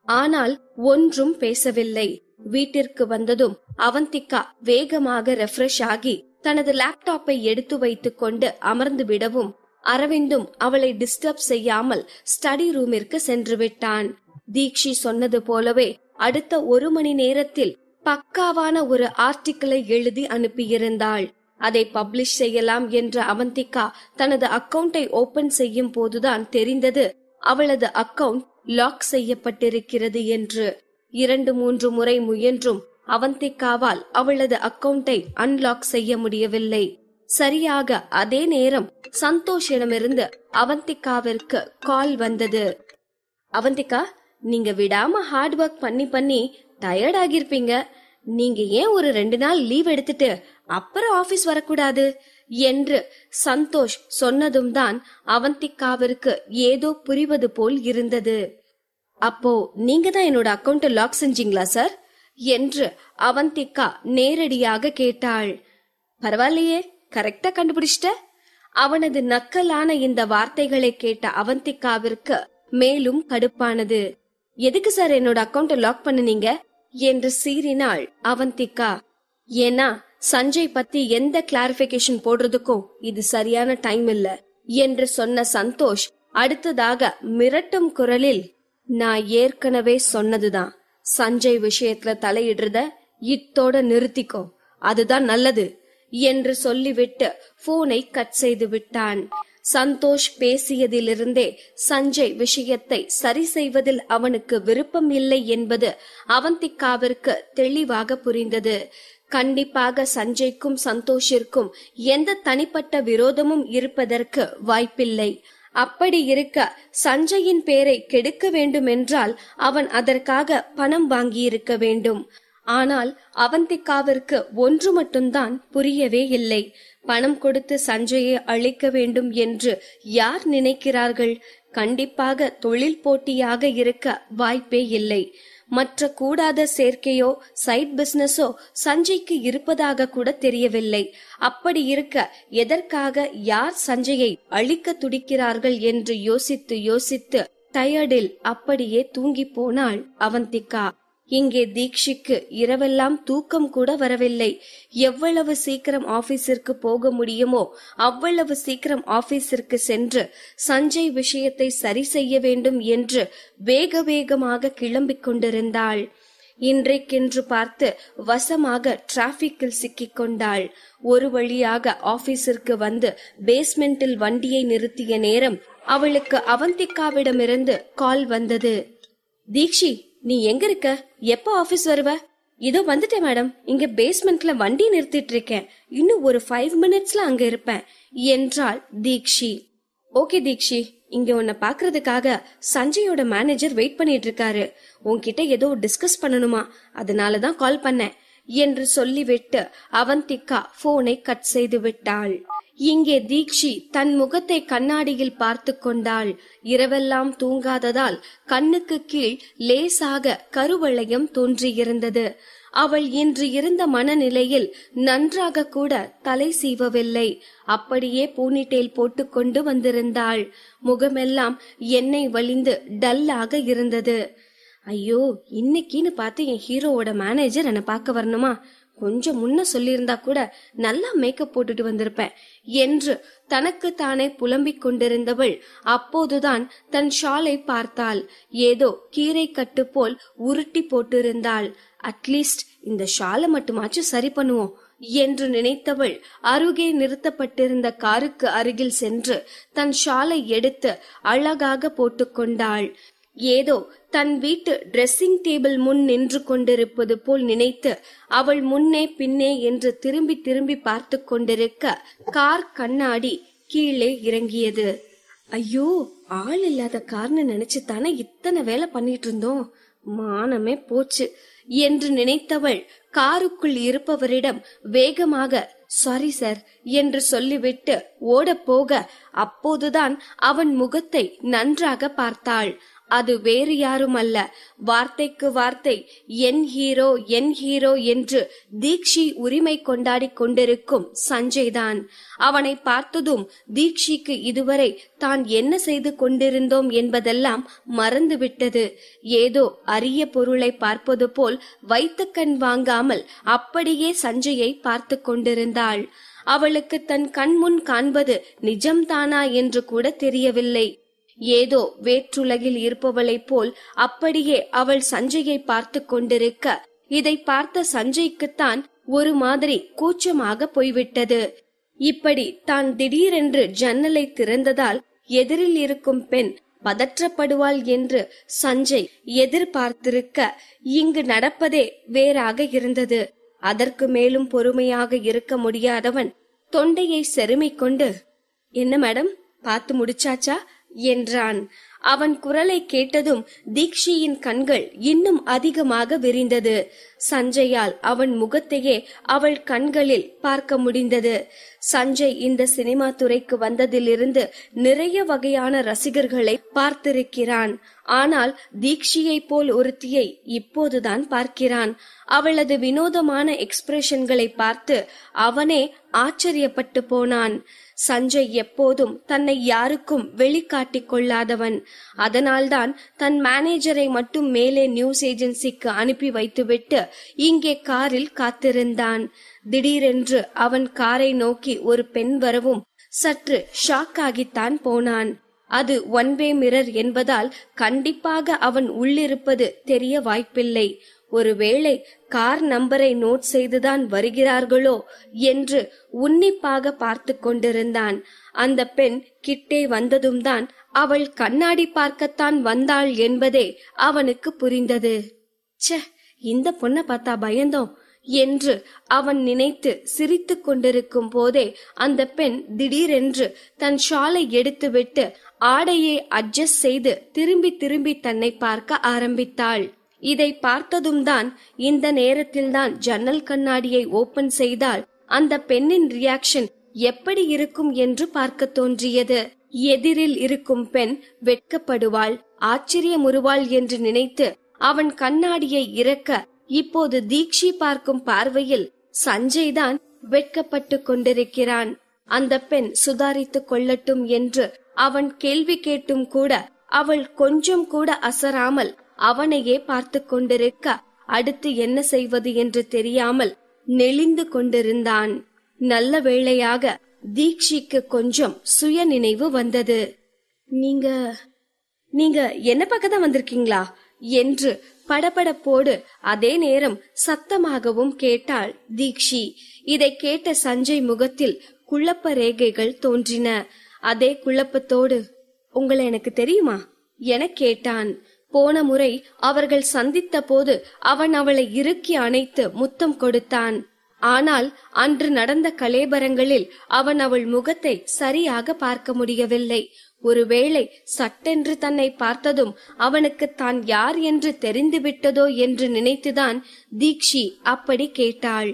ஆனால் ஒன்றும் பேசவில்லை. வீட்டிற்கு வந்ததும் அவந்திகா வேகமாக ரெஃப்ரெஷ் ஆகி தனது லேப்டாப்பை எடுத்து வைத்துக் கொண்டு அமர்ந்து விடவும் அரவிந்தும் அவளை டிஸ்டர்ப் செய்யாமல் ஸ்டடி ரூமிற்கு சென்று விட்டான். தீக்ஷி சொன்னது போலவே அடுத்த 1 மணி நேரத்தில் பக்காவான ஒரு ஆர்டிக்கிளை எழுதி அனுப்பியிருந்தாள். அதை பப்ளிஷ் செய்யலாம் என்ற அவந்திகா தனது அக்கவுண்டை ஓபன் செய்யும் போதுதான் தெரிந்தது அவளது அக்கவுண்ட் லாக் செய்யப்பட்டிருக்கிறது என்று. 2-3 முறை முயன்றும் அவந்திகாவால் அவளது அக்கவுண்டை அன்லாக் செய்ய முடியவில்லை. சரியாக அதே நேரம் சந்தோஷிடமிருந்து அவந்திகாவிற்கு கால் வந்தது. அவந்திகா, நீங்க விடாம ஹார்ட் ஒர்க் பண்ணி டயர்ட் ஆகிருப்பீங்க. நீங்க ஏன் ஒரு 2 நாள் லீவ் எடுத்துட்டு அப்புறம் ஆபீஸ் வரக்கூடாது என்று சந்தோஷ் சொன்னதும் தான் அவந்திகாவிற்கு ஏதோ புரிவது போல் இருந்தது. அப்போ நீங்க தான் என்னோட அக்கவுண்ட் லாக் செஞ்சீங்களா சார் என்று அவந்திகா நேரடியாக கேட்டாள். பரவாயில்லையே, கரெக்டா கண்டுபிடிச்சிட்ட. அவனது நக்கலான இந்த வார்த்தைகளை கேட்ட அவந்திகாவிற்கு மேலும் கடுப்பானது. எதுக்கு சார் என்னோட அக்கவுண்ட் லாக் பண்ணுனீங்க என்று சீறினாள் அவந்திகா. ஏன்னா சஞ்சய் பத்தி எந்த கிளாரிபிகேஷன் போடுறதுக்கும் இது சரியான டைம் இல்ல என்று சொன்ன சந்தோஷ் அடுத்ததாக மிரட்டும் குரலில், நான் ஏற்கனவே சொன்னதுதான், சஞ்சய் விஷயத்துல தலையிடுறத இத்தோட நிறுத்திக்கோ, அதுதான் நல்லது என்று சொல்லிவிட்டு போனை கட் செய்து விட்டான். சந்தோஷ் பேசியதிலிருந்தே சஞ்சய் விஷயத்தை சரி செய்வதில் அவனுக்கு விருப்பம் இல்லை என்பது அவந்திகாவிற்கு தெளிவாக புரிந்தது. கண்டிப்பாக சஞ்சய்க்கும் சந்தோஷிற்கும் எந்த தனிப்பட்ட விரோதமும் இருப்பதற்கு வாய்ப்பில்லை. அப்படி இருக்க சஞ்சயின் பேரை கெடுக்க வேண்டும் என்றால் அவன் அதற்காக பணம் வாங்கியிருக்க வேண்டும். ஆனால் அவந்திகாவிற்கு ஒன்று மட்டும்தான் புரியவே இல்லை. பணம் கொடுத்து சஞ்சயை அழிக்க வேண்டும் என்று யார் நினைக்கிறார்கள்? கண்டிப்பாக தொழில் போட்டியாக இருக்க வாய்ப்பே இல்லை. மற்ற கூடாத சேர்க்கையோ சைட் பிசினஸோ சஞ்சய்க்கு இருப்பதாக கூட தெரியவில்லை. அப்படி இருக்க எதற்காக யார் சஞ்சயை அழிக்க துடிக்கிறார்கள் என்று யோசித்து யோசித்து டயர்டில் அப்படியே தூங்கி போனாள் அவந்திகா. இங்கே தீக்ஷிக்கு இரவெல்லாம் தூக்கம் கூட வரவில்லை. எவ்வளவு சீக்கிரம் ஆபீஸிற்கு போக முடியுமோ அவ்வளவு சீக்கிரம் ஆபீஸிற்கு சென்று சஞ்சய் விஷயத்தை சரி செய்ய வேண்டும் என்று வேக வேகமாக கிளம்பிக் கொண்டிருந்தாள். இன்றைக்கென்று பார்த்து வசமாக டிராபிக்கில் சிக்கிக் கொண்டாள். ஒரு வழியாக ஆபீஸிற்கு வந்து பேஸ்மெண்டில் வண்டியை நிறுத்திய நேரம் அவளுக்கு அவந்திகாவிடமிருந்து கால் வந்தது. தீக்ஷி, நீ எங்க இருக்க? எப்ப ஆபீஸ் வருவ? இதோ வந்துட்டேன் மேடம். இங்க பேஸ்மெண்ட்ல வண்டி நிறுத்திட்டு இருக்கேன். இன்னும் ஒரு 5 மினிட்ஸ்ல அங்க இருப்பேன் என்றாள் தீக்ஷி. ஓகே தீக்ஷி, இங்க உன்னை பாக்குறதுக்காக சஞ்சயோட மேனேஜர் வெயிட் பண்ணிட்டு இருக்காரு. உன்கிட்ட ஏதோ டிஸ்கஸ் பண்ணணுமா, அதனாலதான் கால் பண்ணேன் என்று சொல்லிவிட்டு அவந்திகா போனை கட் செய்து விட்டாள். இங்கே தீக்ஷி தன் முகத்தை கண்ணாடியில் பார்த்து கொண்டாள். இரவெல்லாம் தூங்காததால் கண்ணுக்கு கீழ் லேசாக கருவளையம் தோன்றியிருந்தது. அவள் இன்று இருந்த மனநிலையில் நன்றாக கூட தலை சீவவில்லை. அப்படியே பூனிட்டேல் போட்டுக்கொண்டு வந்திருந்தாள். முகமெல்லாம் எண்ணெய் வழிந்து டல்லாக இருந்தது. ஐயோ, இன்னைக்குன்னு பார்த்து என் ஹீரோவோட மேனேஜர் என்னை பார்க்க வரணுமா? கொஞ்சம் முன்ன சொல்லியிருந்தா கூட நல்லா மேக்கப் போட்டுட்டு வந்திருப்பேன் என்று தனக்கு தானே புலம்பிக் கொண்டிருந்தவள் அப்போதுதான் தன் ஷாலை பார்த்தாள். ஏதோ கீரை கட்டு போல் உருட்டி போட்டிருந்தாள். அட்லீஸ்ட் இந்த ஷாலை மட்டுமாச்சும் சரி பண்ணுவோம் என்று நினைத்தவள் அருகே நிறுத்தப்பட்டிருந்த காருக்கு அருகில் சென்று தன் ஷாலை எடுத்து அழகாக போட்டுக்கொண்டாள். ஏதோ தன் வீட்டு ட்ரெஸ்ஸிங் டேபிள் முன் நின்று கொண்டிருப்பது போல் நினைத்து அவள் முன்னே பின்னே என்று திரும்பி திரும்பி பார்த்து கொண்டிருக்க கார் கண்ணாடி கீழே இறங்கியது. ஐயோ, ஆள் இல்லாத கார்னு நினைச்சு தானே இத்தனை வேலை பண்ணிட்டு இருந்தோம். மானமே போச்சு என்று நினைத்தவள் காருக்குள் இருப்பவரிடம் வேகமாக சாரி சார் என்று சொல்லிவிட்டு ஓட போக அப்போதுதான் அவன் முகத்தை நன்றாக பார்த்தாள். அது வேறு யாரும் அல்ல, வார்த்தைக்கு வார்த்தை என் ஹீரோ என் ஹீரோ என்று தீக்ஷி உரிமை கொண்டாடி கொண்டிருக்கும் சஞ்சய் தான். அவனை பார்த்ததும் தீக்ஷிக்கு இதுவரை தான் என்ன செய்து கொண்டிருந்தோம் என்பதெல்லாம் மறந்துவிட்டது. ஏதோ அரிய பொருளை பார்ப்பது போல் வைத்த கண் வாங்காமல் அப்படியே சஞ்சயை பார்த்து கொண்டிருந்தாள். அவளுக்கு தன் கண்முன் காண்பது நிஜம்தானா என்று கூட தெரியவில்லை. ஏதோ வேற்றுலகில் இருப்பவளைப் போல் அப்படியே அவள் சஞ்சயை பார்த்து கொண்டிருக்க இதை பார்த்த சஞ்சய்க்குத்தான் ஒரு மாதிரி கூச்சமாக போய்விட்டது. இப்படி தான் திடீரென்று ஜன்னலை திறந்ததால் எதிரில் இருக்கும் பெண் பதற்றப்படுவாள் என்று சஞ்சய் எதிர்பார்த்திருக்க இங்கு நடப்பதே வேறாக இருந்தது. அதற்கு மேலும் பொறுமையாக இருக்க முடியாதவன் தொண்டையை செருமிக் கொண்டு, என்ன மேடம், பார்த்து முடிச்சாச்சா என்றான். அவன் குரலை கேட்டதும் தீக்ஷியின் கண்கள் இன்னும் அதிகமாக விரிந்தது. சஞ்சயால் அவன் முகத்தையே அவள் கண்களில் பார்க்க முடிந்தது. சஞ்சய் இந்த சினிமா துறைக்கு வந்ததிலிருந்து நிறைய வகையான ரசிகர்களை பார்த்திருக்கிறான். ஆனால் தீக்ஷியை போல் ஒருத்தியை இப்போதுதான் பார்க்கிறான். அவளது வினோதமான எக்ஸ்பிரஷன்களை பார்த்து அவனே ஆச்சரியப்பட்டு போனான். சஞ்சய் எப்போதும் தன்னை யாருக்கும் வெளிக்காட்டிக் கொள்ளாதவன். அதனால்தான் தன் மேனேஜரை மட்டும் மேலே நியூஸ் ஏஜென்சிக்கு அனுப்பி வைத்துவிட்டு இங்கே காரில் காத்திருந்தான். திடீரென்று அவன் காரை நோக்கி ஒரு பெண் வரவும் சற்று ஷாக் ஆகித்தான் போனான். அது ஒன் வே மிரர் என்பதால் கண்டிப்பாக அவன் உள்ளிருப்பது தெரிய வாய்ப்பில்லை. ஒருவேளை கார் நம்பரை நோட் செய்துதான் வருகிறார்களோ என்று உன்னிப்பாக பார்த்து கொண்டிருந்தான். அந்த பெண் கிட்டே வந்ததும் தான் அவள் கண்ணாடி பார்க்கத்தான் வந்தாள் என்பதே அவனுக்கு புரிந்தது. ச்சே, இந்த பொண்ணை பார்த்தா பயந்தோம் என்று அவன் நினைத்து சிரித்து கொண்டிருக்கும் போதே அந்த பெண் திடீரென்று தன் ஷாலை எடுத்துவிட்டு ஆடையை அட்ஜஸ்ட் செய்து திரும்பி திரும்பி தன்னை பார்க்க ஆரம்பித்தாள். இதை பார்த்ததும் தான் இந்த நேரத்தில்தான் ஜன்னல் கண்ணாடியை ஓபன் செய்தால் அந்த பெண்ணின் ரியாக்ஷன் எப்படி இருக்கும் என்று பார்க்க தோன்றியது. எதிரில் இருக்கும் பெண் வெட்கப்படுவாள், ஆச்சரியமுறுவாள் என்று நினைத்து அவன் கண்ணாடியை இறக்க இப்போது தீக்ஷி பார்க்கும் பார்வையில் சஞ்சய் தான் வெட்கப்பட்டு கொண்டிருக்கிறான். அந்த பெண் சுதாரித்துக் கொள்ளட்டும் என்று அவன் கேள்வி கேட்டும் கூட அவள் கொஞ்சம் கூட அசராமல் அவனையே பார்த்து கொண்டிருக்க அடுத்து என்ன செய்வது என்று தெரியாமல் நெளிந்து கொண்டிருந்தான். நல்ல வேளையாக தீக்ஷிக்கு கொஞ்சம் சுய நினைவு வந்தது. நீங்க நீங்க என்ன பக்கத்தான் வந்திருக்கீங்களா என்று படபடப்போடு அதே நேரம் சத்தமாகவும் கேட்டாள் தீக்ஷி. இதை கேட்ட சஞ்சய் முகத்தில் குழப்ப ரேகைகள் தோன்றின. அதே குழப்பத்தோடு, உங்களை எனக்கு தெரியுமா என கேட்டான். போன முறை அவர்கள் சந்தித்த போது அவன் அவளை இறுக்கி அணைத்து முத்தம் கொடுத்தான். ஆனால் அன்று நடந்த கலேபரங்களில் அவன் அவள் முகத்தை சரியாக பார்க்க முடியவில்லை. ஒருவேளை சட்டென்று தன்னை பார்த்ததும் அவனுக்கு தான் யார் என்று தெரிந்துவிட்டதோ என்று நினைத்துதான் தீக்ஷி அப்படி கேட்டாள்.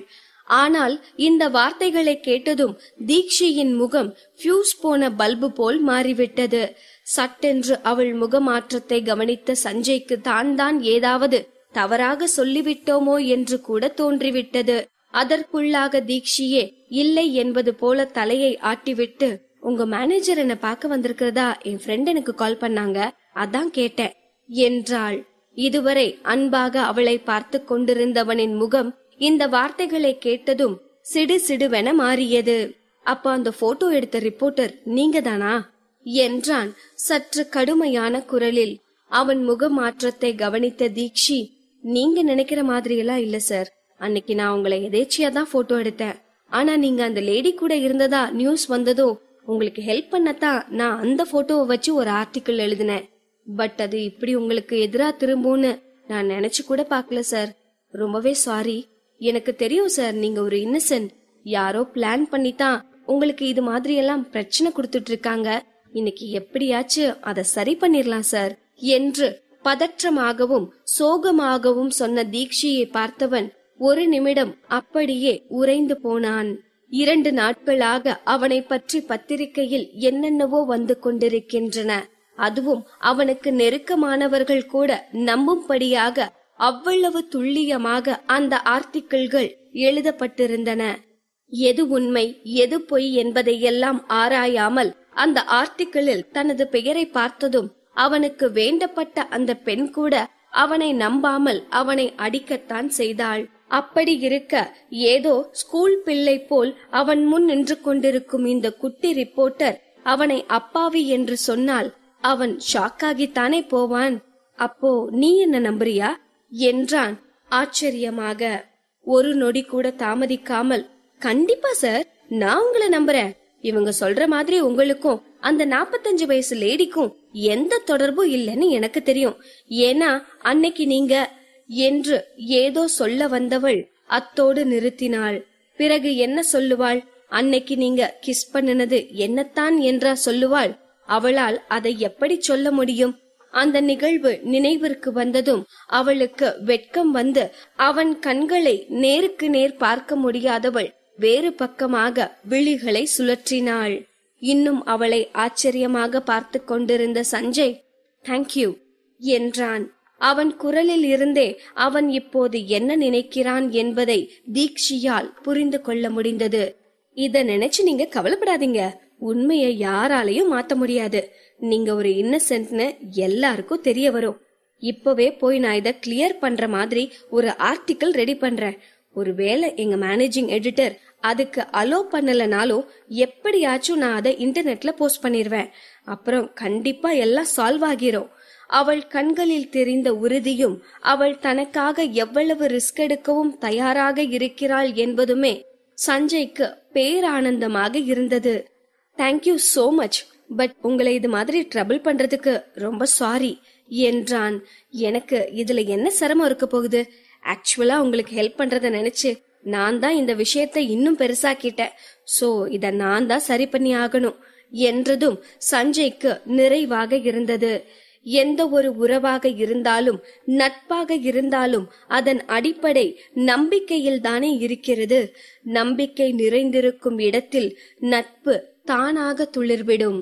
ஆனால் இந்த வார்த்தைகளை கேட்டதும் தீக்ஷியின் முகம் ஃபியூஸ் போன பல்பு போல் மாறிவிட்டது. சட்டென்று அவள் முகமாற்றத்தை கவனித்த சஞ்சய்க்கு தான் ஏதாவது தவறாக சொல்லிவிட்டோமோ என்று கூட தோன்றிவிட்டது. அதற்குள்ளாக தீக்ஷியே இல்லை என்பது போல தலையை ஆட்டிவிட்டு, உங்க மேனேஜர் என்ன பார்க்க வந்திருக்கிறதா என் ஃப்ரெண்ட் எனக்கு கால் பண்ணாங்க, அதான் கேட்டேன் என்றாள். இதுவரை அன்பாக அவளை பார்த்து கொண்டிருந்தவனின் முகம் இந்த வார்த்தைகளை கேட்டதும் சிடு சிடுவென மாறியது. அப்ப அந்த போட்டோ எடுத்த ரிப்போர்ட்டர் நீங்க தானா என்றான் சற்று கடுமையான குரலில். அவன் முக மாற்றத்தை கவனித்த தீக்ஷி, நீங்க நினைக்கிற மாதிரி எல்லாம் இல்ல சார், அன்னைக்கு நான் உங்களை எதேச்சியா தான் போட்டோ எடுத்தேன். ஆனா நீங்க அந்த லேடி கூட இருந்ததா நியூஸ் வந்ததோ உங்களுக்கு ஹெல்ப் பண்ணத்தான் நான் அந்த போட்டோவை வச்சு ஒரு ஆர்டிக்கிள் எழுதினேன். பட் அது இப்படி உங்களுக்கு எதிரா திரும்பும்னு நான் நினைச்சு கூட பாக்கல சார். ரொம்பவே சாரி. எனக்கு தெரியும் சார், நீங்க ஒரு இன்னசென்ட். யாரோ பிளான் பண்ணித்தான் உங்களுக்கு இது மாதிரி எல்லாம் பிரச்சனை கொடுத்துட்டு இருக்காங்க. இன்னைக்கு எப்படியாச்சும் அதை சரி பண்ணிரலாம் சார் என்று பதற்றமாகவும் சோகமாகவும் சொன்ன தீக்ஷியை பார்த்தவன் ஒரு நிமிடம் அப்படியே உறைந்து போனான். 2 நாட்களாக அவனை பற்றி பத்திரிகையில் என்னென்னவோ வந்து கொண்டிருக்கின்றன. அதுவும் அவனுக்கு நெருக்கமானவர்கள் கூட நம்பும்படியாக அவ்வளவு துல்லியமாக அந்த ஆர்டிக்கிள்கள் எழுதப்பட்டிருந்தன. எது உண்மை எது பொய் என்பதையெல்லாம் ஆராயாமல் அந்த ஆர்டிக்கிளில் தனது பெயரை பார்த்ததும் அவனுக்கு வேண்டப்பட்ட அந்த பெண் கூட அவனை நம்பாமல் அவனை அடிக்கத்தான் செய்தாள். அப்படி இருக்க ஏதோ ஸ்கூல் பிள்ளை போல் அவன் முன் நின்று கொண்டிருக்கும் இந்த குட்டி ரிப்போர்ட்டர் அவனை அப்பாவி என்று சொன்னால் அவன் ஷாக்காகித்தானே போவான். அப்போ நீ என்ன நம்புறியா என்றான் ஆச்சரியமாக. ஒரு நொடி கூட தாமதிக்காமல், கண்டிப்பா சார், நான் உங்களை நம்புறேன். இவங்க சொல்ற மாதிரி உங்களுக்கும் அந்த 45 வயசு லேடிக்கும் எந்த தொடர்பும் இல்லைன்னு எனக்கு தெரியும். ஏன்னா அன்னைக்கு நீங்க என்று ஏதோ சொல்ல வந்தவள் அத்தோடு நிறுத்தினாள். பிறகு என்ன சொல்லுவாள்? அன்னைக்கு நீங்க கிஸ் பண்ணினது என்னத்தான் என்றா சொல்லுவாள்? அவளால் அதை எப்படி சொல்ல முடியும்? அந்த நிகழ்வு நினைவிற்கு வந்ததும் அவளுக்கு வெட்கம் வந்து அவன் கண்களை நேருக்கு நேர் பார்க்க முடியாதவள் வேறு பக்கமாக விழிகளை சுழற்றினாள். இன்னும் அவளை ஆச்சரியமாக பார்த்து கொண்டிருந்த சஞ்சய் தேங்க்யூ என்றான். அவன் குரலில் இருந்தே அவன் இப்போது என்ன நினைக்கிறான் என்பதை தீக்ஷியால் புரிந்து கொள்ள முடிந்தது. இத நினைச்சு நீங்க கவலைப்படாதீங்க, உண்மையை யாராலையும் மாத்த முடியாது. நீங்க ஒரு இன்னசென்ட்னு எல்லாருக்கும் தெரிய வரும். இப்பவே போய் நான் இத கிளியர் பண்ற மாதிரி ஒரு ஆர்டிக்கிள் ரெடி பண்றேன். ஒருவேளை எங்க மேனேஜிங் எடிட்டர் அதுக்கு அலோ பண்ணலனாலும் எப்படியாச்சும் நான் அதை இன்டர்நெட்ல போஸ்ட் பண்ணிருவேன். அப்புறம் கண்டிப்பா எல்லாம் சால்வ் ஆகிரும். அவள் கண்களில் தெரிந்த உறுதியும் அவள் தனக்காக எவ்வளவு ரிஸ்க் எடுக்கவும் தயாராக இருக்கிறாள் என்பதுமே சஞ்சய்க்கு பேரானந்தமாக இருந்தது. Thank you so much. பட் உங்களை இது மாதிரி ட்ரபிள் பண்றதுக்கு ரொம்ப சாரி என்றான். எனக்கு இதுல என்ன சிரமம் இருக்க போகுது? ஆக்சுவலா உங்களுக்கு ஹெல்ப் பண்றத நினைச்சு நான் தான் இந்த விஷயத்தை இன்னும் பெருசாக்கிட்டேன். சோ இத நான் தான் சரி பண்ணி ஆகணும் என்றதும் சஞ்சய்க்கு நிறைவாக இருந்தது. எந்த ஒரு உறவாக இருந்தாலும் நட்பாக இருந்தாலும் அதன் அடிப்படை நம்பிக்கையில் தானே இருக்கிறது. நம்பிக்கை நிறைந்திருக்கும் இடத்தில் நட்பு தானாக துளிர்விடும்.